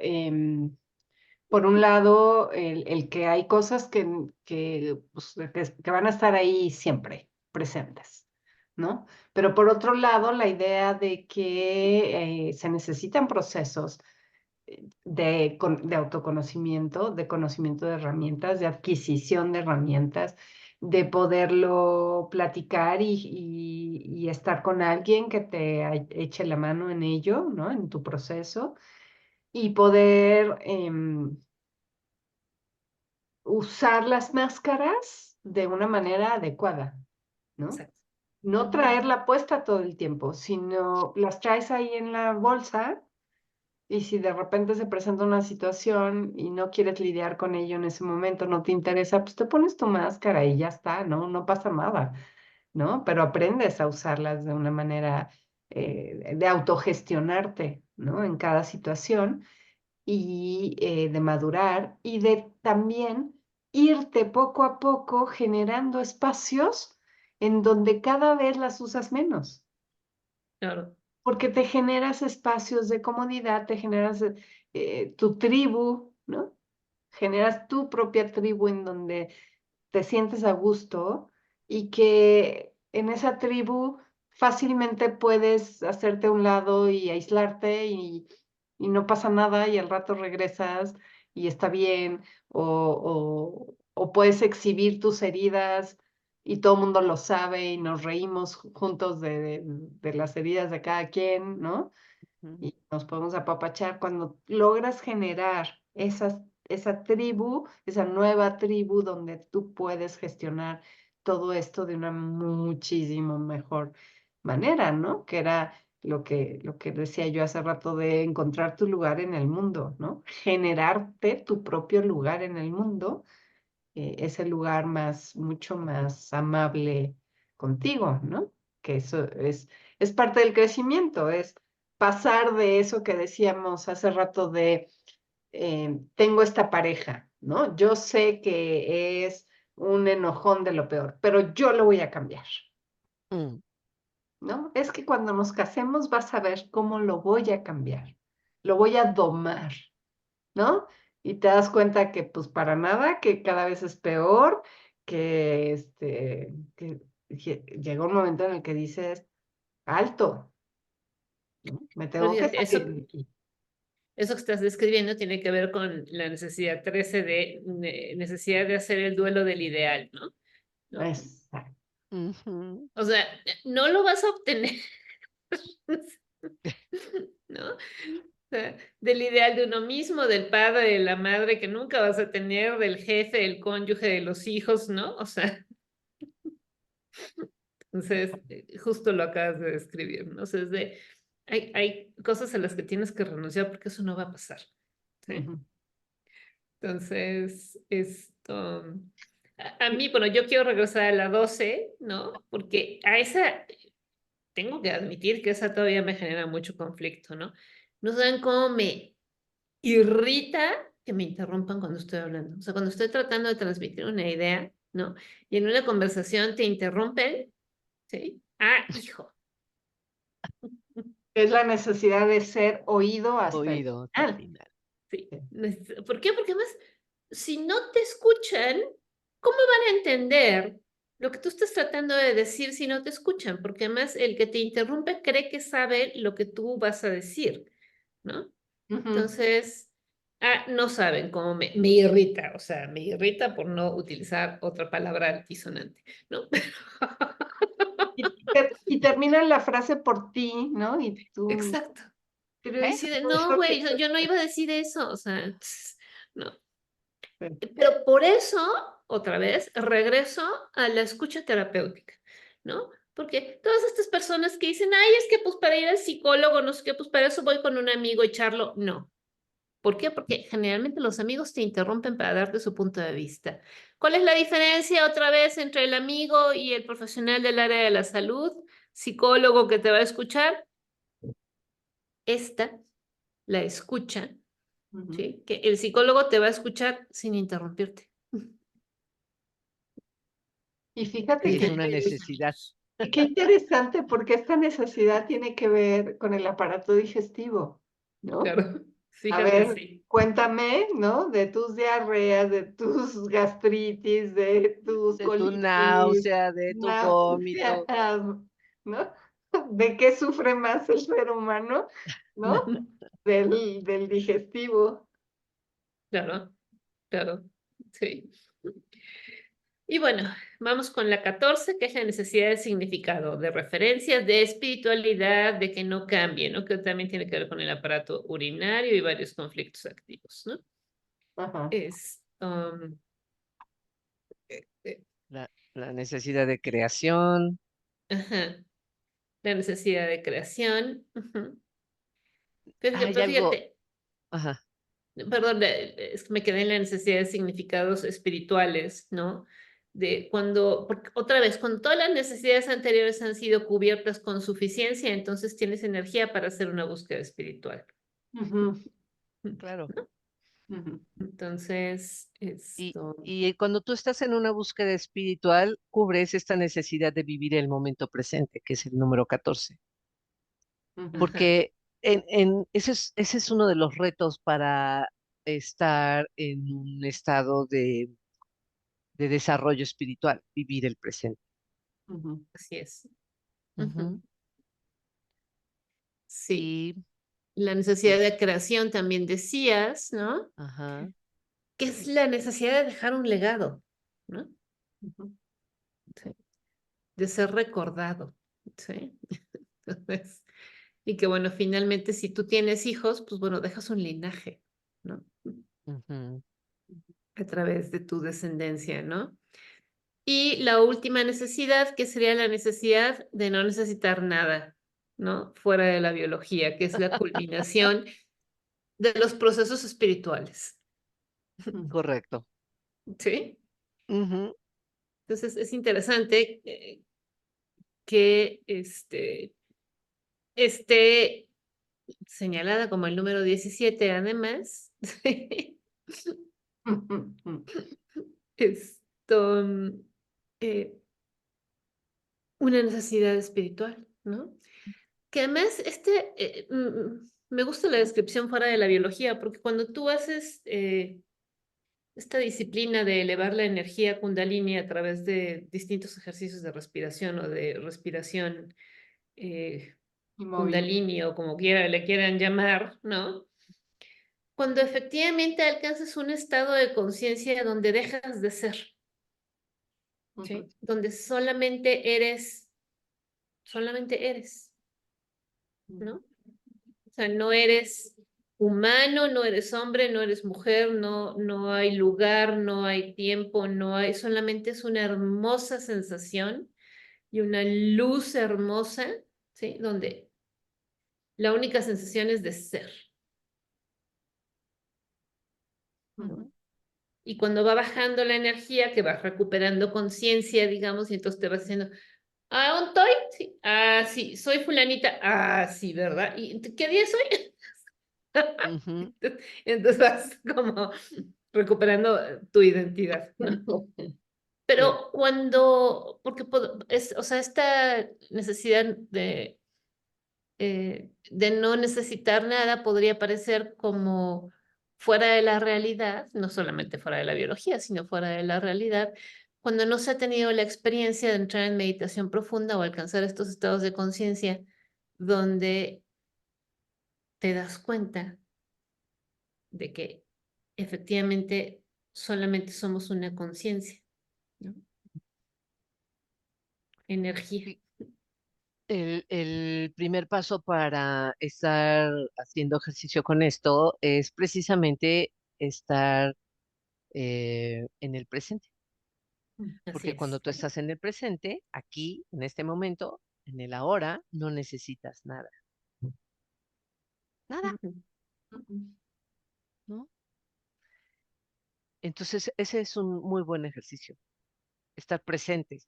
por un lado, el que hay cosas pues, que van a estar ahí siempre presentes, ¿no? Pero por otro lado, la idea de que se necesitan procesos de autoconocimiento, de conocimiento de herramientas, de adquisición de herramientas, de poderlo platicar y estar con alguien que te eche la mano en ello, ¿no? En tu proceso y poder usar las máscaras de una manera adecuada, ¿no? Exacto. No Ujú. traerla puesta todo el tiempo, sino las traes ahí en la bolsa y si de repente se presenta una situación y no quieres lidiar con ello en ese momento, no te interesa, pues te pones tu máscara y ya está, ¿no? No pasa nada, ¿no? Pero aprendes a usarlas de una manera de autogestionarte, ¿no? En cada situación y de madurar y de también irte poco a poco generando espacios en donde cada vez las usas menos, Claro. porque te generas espacios de comodidad, te generas tu tribu, ¿no? Generas tu propia tribu en donde te sientes a gusto y que en esa tribu fácilmente puedes hacerte a un lado y aislarte y no pasa nada y al rato regresas y está bien o puedes exhibir tus heridas y todo el mundo lo sabe y nos reímos juntos de las heridas de cada quien, ¿no? Ujú. Y nos podemos apapachar cuando logras generar esa tribu, esa nueva tribu donde tú puedes gestionar todo esto de una muchísimo mejor manera, ¿no? Que era lo que decía yo hace rato de encontrar tu lugar en el mundo, ¿no? Generarte tu propio lugar en el mundo, ese lugar mucho más amable contigo, ¿no? Que eso es parte del crecimiento, es pasar de eso que decíamos hace rato de tengo esta pareja, ¿no? Yo sé que es un enojón de lo peor, pero yo lo voy a cambiar, Mm. ¿no? Es que cuando nos casemos vas a ver cómo lo voy a cambiar, lo voy a domar, ¿no? Y te das cuenta que pues para nada, que cada vez es peor, que llega un momento en el que dices, alto, ¿no? Me Pero tengo que fíjate, salir de aquí. eso que estás describiendo tiene que ver con la necesidad 13 de necesidad de hacer el duelo del ideal, ¿no? ¿No? Exacto. Ujú. O sea, no lo vas a obtener, ¿no? O sea, del ideal de uno mismo, del padre, de la madre que nunca vas a tener, del jefe, del cónyuge, de los hijos, ¿no? O sea, entonces, justo lo acabas de describir, ¿no? O sea, hay cosas a las que tienes que renunciar porque eso no va a pasar, ¿sí? Ujú. Entonces, esto, a mí, bueno, yo quiero regresar a la 12, ¿no? Porque a esa, tengo que admitir que esa todavía me genera mucho conflicto, ¿no? No saben cómo me irrita que me interrumpan cuando estoy hablando. O sea, cuando estoy tratando de transmitir una idea, ¿no? Y en una conversación te interrumpen, ¿sí? Ah, hijo. Es la necesidad de ser oído hasta el Oído hasta el final. final. Sí. ¿Por qué? Porque además, si no te escuchan, ¿cómo van a entender lo que tú estás tratando de decir si no te escuchan? Porque además el que te interrumpe cree que sabe lo que tú vas a decir, ¿no? Ujú. Entonces, no saben cómo me irrita, o sea, me irrita por no utilizar otra palabra altisonante, ¿no? Y terminan la frase por ti, ¿no? Y tú, Exacto. pero Y es así de, no, eso que... güey, yo no iba a decir eso, o sea, no. Sí. Pero por eso, otra vez, regreso a la escucha terapéutica, ¿no? Porque todas estas personas que dicen, ay, es que pues para ir al psicólogo, no sé qué, pues para eso voy con un amigo y charlo, no. ¿Por qué? Porque generalmente los amigos te interrumpen para darte su punto de vista. ¿Cuál es la diferencia otra vez entre el amigo y el profesional del área de la salud, psicólogo que te va a escuchar? Esta, la escucha, Ujú. ¿sí? Que el psicólogo te va a escuchar sin interrumpirte. Y fíjate Y Porque es que una necesidad. y qué interesante porque esta necesidad tiene que ver con el aparato digestivo, ¿no? claro, A fíjate, ver, sí. cuéntame, ¿no? De tus diarreas, de tus gastritis, de tus De tu colitis, náusea, de tu náuseas, vómito. ¿no? ¿De qué sufre más el ser humano? ¿No? Del digestivo. Claro, claro, sí. Y bueno, vamos con la 14, que es la necesidad de significado, de referencias, de espiritualidad, de que no cambie, ¿no? Que también tiene que ver con el aparato urinario y varios conflictos activos, ¿no? Ajá. Es, eh, La necesidad de creación. ajá, la necesidad de creación. Ujú. Hay Pero algo, fíjate, ajá, perdón, es que me quedé en la necesidad de significados espirituales, ¿no? De cuando, porque otra vez, cuando todas las necesidades anteriores han sido cubiertas con suficiencia, entonces tienes energía para hacer una búsqueda espiritual. Ujú, claro. ¿No? ujú, Entonces, Y, esto, y cuando tú estás en una búsqueda espiritual, cubres esta necesidad de vivir el momento presente, que es el número 14. ujú, ajá, Porque ese es uno de los retos para estar en un estado de desarrollo espiritual, vivir el presente. ujú, así es. Ujú. Ujú. Sí, Y, la necesidad pues, de creación también decías, ¿no? ajá, Que es la necesidad de dejar un legado, ¿no? ujú, Sí, de ser recordado, ¿sí? Entonces, y que bueno, finalmente si tú tienes hijos, pues bueno, dejas un linaje, ¿no? ujú. A través de tu descendencia, ¿no? Y la última necesidad, que sería la necesidad de no necesitar nada, ¿no? Fuera de la biología, que es la culminación de los procesos espirituales, ujú, Correcto. ¿sí? Ujú. Entonces es interesante que esté señalada como el número 17, además. ujú, ujú, Esto, eh, una necesidad espiritual, ¿no? Que además, me gusta la descripción fuera de la biología, porque cuando tú haces esta disciplina de elevar la energía Kundalini a través de distintos ejercicios de respiración o de respiración eh, y móvil. Kundalini o como quiera le quieran llamar, ¿no? Cuando efectivamente alcanzas un estado de conciencia donde dejas de ser, Ujú, ¿sí? Donde solamente eres, ujú, ¿no? O sea, no eres humano, no eres hombre, no eres mujer, no hay lugar, no hay tiempo, solamente es una hermosa sensación y una luz hermosa, ¿sí? Donde la única sensación es de ser, ¿no? ujú, Y cuando va bajando la energía, que vas recuperando conciencia, digamos, y entonces te vas diciendo, ah, ¿dónde estoy? Sí. Ah, sí, soy fulanita. Ah, sí, ¿verdad? ¿Y qué día soy? Ujú. Entonces vas como recuperando tu identidad, ¿no? sí, Pero cuando, porque o sea, esta necesidad de no necesitar nada podría parecer como fuera de la realidad, no solamente fuera de la biología, sino fuera de la realidad, cuando no se ha tenido la experiencia de entrar en meditación profunda o alcanzar estos estados de conciencia donde te das cuenta de que efectivamente solamente somos una conciencia, ¿no? Energía. Sí, el primer paso para estar haciendo ejercicio con esto es precisamente estar en el presente, Así porque cuando es. tú estás en el presente, aquí, en este momento, en el ahora, no necesitas nada, nada, ujú, ujú, ¿no? Entonces, ese es un muy buen ejercicio, estar presente.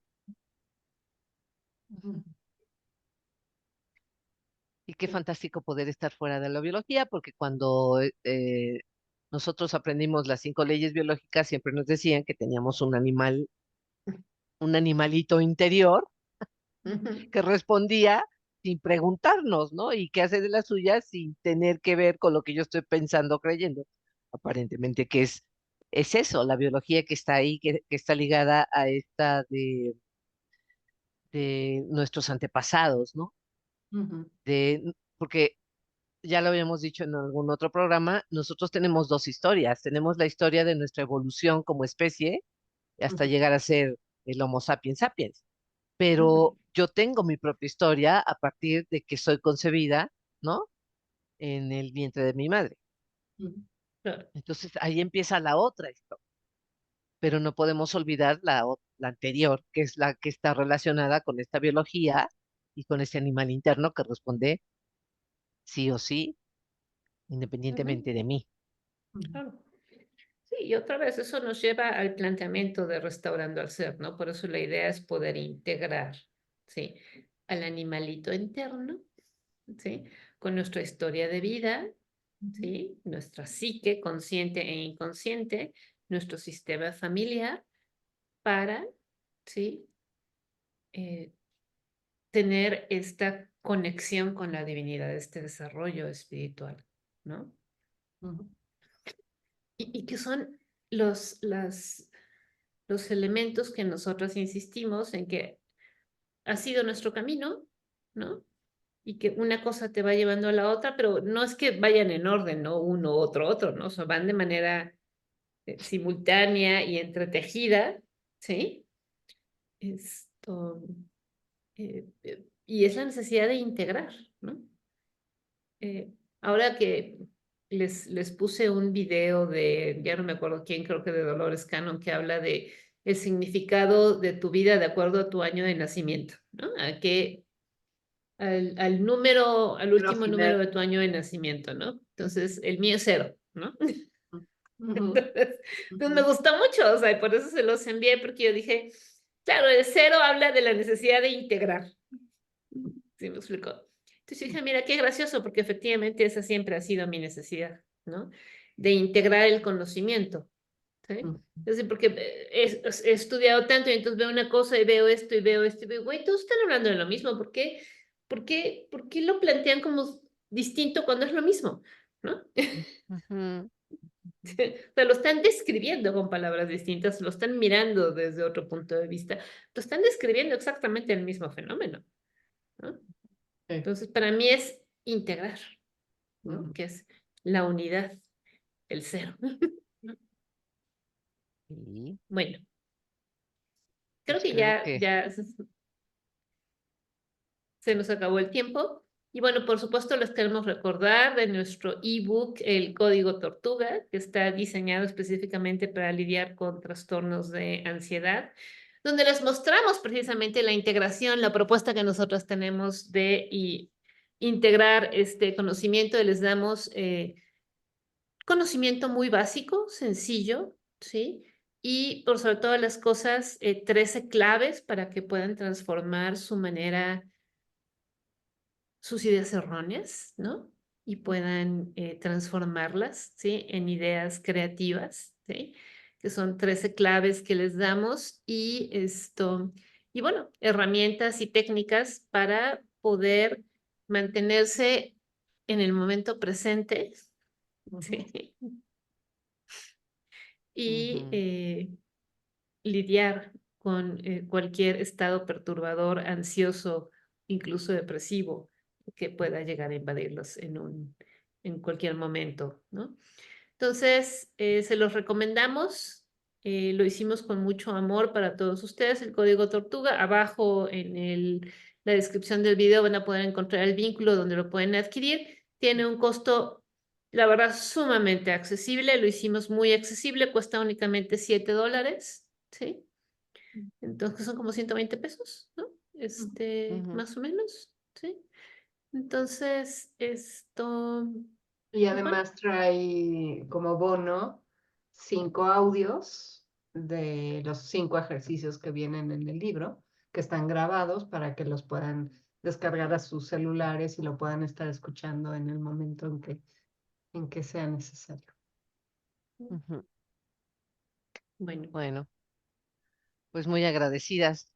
ujú, Ujú. Y qué fantástico poder estar fuera de la biología, porque cuando nosotros aprendimos las 5 leyes biológicas, siempre nos decían que teníamos un animal, un animalito interior Ujú. que respondía sin preguntarnos, ¿no? Y que hace de las suyas sin tener que ver con lo que yo estoy pensando o creyendo. Aparentemente que es eso, la biología que está ahí, que está ligada a esta de nuestros antepasados, ¿no? ujú, Porque ya lo habíamos dicho en algún otro programa, nosotros tenemos dos historias. Tenemos la historia de nuestra evolución como especie hasta Ujú, llegar a ser el Homo sapiens sapiens. ujú, Pero yo tengo mi propia historia a partir de que soy concebida, ¿no? En el vientre de mi madre. ujú, Claro. Entonces ahí empieza la otra historia, pero no podemos olvidar la anterior, que es la que está relacionada con esta biología y con este animal interno que responde sí o sí, Ujú, independientemente de mí. ujú, claro. Sí, y otra vez eso nos lleva al planteamiento de restaurando al ser, ¿no? Por eso la idea es poder integrar, ¿sí? Al animalito interno, ¿sí? Con nuestra historia de vida, ujú, ¿sí? Nuestra psique consciente e inconsciente, nuestro sistema familiar, para, ¿sí? Eh, tener esta conexión con la divinidad, este desarrollo espiritual, ¿no? ujú, Y que son los elementos que nosotros insistimos en que ha sido nuestro camino, ¿no? Y que una cosa te va llevando a la otra, pero no es que vayan en orden, ¿no? Uno, otro, ¿no? O sea, van de manera simultánea y entretejida, ¿sí? Esto, y es la necesidad de integrar, ¿no? Ahora que les puse un video de, ya no me acuerdo quién, creo que de Dolores Cannon, que habla de el significado de tu vida de acuerdo a tu año de nacimiento, ¿no? Al número, al Pero último número final. de tu año de nacimiento, ¿no? Entonces, el mío es 0, ¿no? Ujú, Entonces me ujú, gustó mucho, o sea, y por eso se los envié, porque yo dije, claro, el 0 habla de la necesidad de integrar. ¿Sí me explico? Entonces dije, mira, qué gracioso, porque efectivamente esa siempre ha sido mi necesidad, ¿no? De integrar el conocimiento, ¿sí? ujú, Entonces, porque he estudiado tanto y entonces veo una cosa y veo esto y veo, güey, todos están hablando de lo mismo, por qué lo plantean como distinto cuando es lo mismo? ¿No? Ujú, O sea, lo están describiendo con palabras distintas, lo están mirando desde otro punto de vista, lo están describiendo exactamente el mismo fenómeno, ¿no? sí, Entonces, para mí es integrar, ¿no? ujú. Que es la unidad, el cero. y Bueno, creo pues que creo ya, que ya se nos acabó el tiempo. Y bueno, por supuesto, les queremos recordar de nuestro ebook, el Código Tortuga, que está diseñado específicamente para lidiar con trastornos de ansiedad, donde les mostramos precisamente la integración, la propuesta que nosotros tenemos de integrar este conocimiento y les damos conocimiento muy básico, sencillo, ¿sí? Y por sobre todas las cosas, 13 claves para que puedan transformar su manera, sus ideas erróneas, ¿no? Y puedan transformarlas, ¿sí? En ideas creativas, ¿sí? Que son 13 claves que les damos y esto, y bueno, herramientas y técnicas para poder mantenerse en el momento presente, Ujú, ¿sí? Y ujú, lidiar con cualquier estado perturbador, ansioso, incluso depresivo, que pueda llegar a invadirlos en cualquier momento, ¿no? Entonces, se los recomendamos. Lo hicimos con mucho amor para todos ustedes. El código Tortuga. Abajo en la descripción del video van a poder encontrar el vínculo donde lo pueden adquirir. Tiene un costo, la verdad, sumamente accesible. Lo hicimos muy accesible. Cuesta únicamente $7, ¿sí? Entonces son como 120 pesos, ¿no? ujú. Más o menos, ¿sí? Entonces, esto, Y pues bueno. además trae como bono 5 audios de los 5 ejercicios que vienen en el libro, que están grabados para que los puedan descargar a sus celulares y lo puedan estar escuchando en el momento en que sea necesario. Ujú. Bueno, Bueno, pues muy agradecidas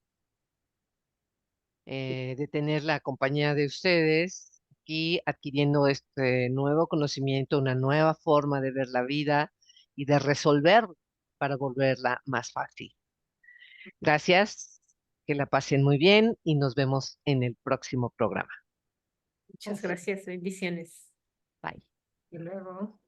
de tener la compañía de ustedes aquí adquiriendo este nuevo conocimiento, una nueva forma de ver la vida y de resolver para volverla más fácil. Gracias, que la pasen muy bien y nos vemos en el próximo programa. muchas Así. gracias, bendiciones. Bye. Y luego.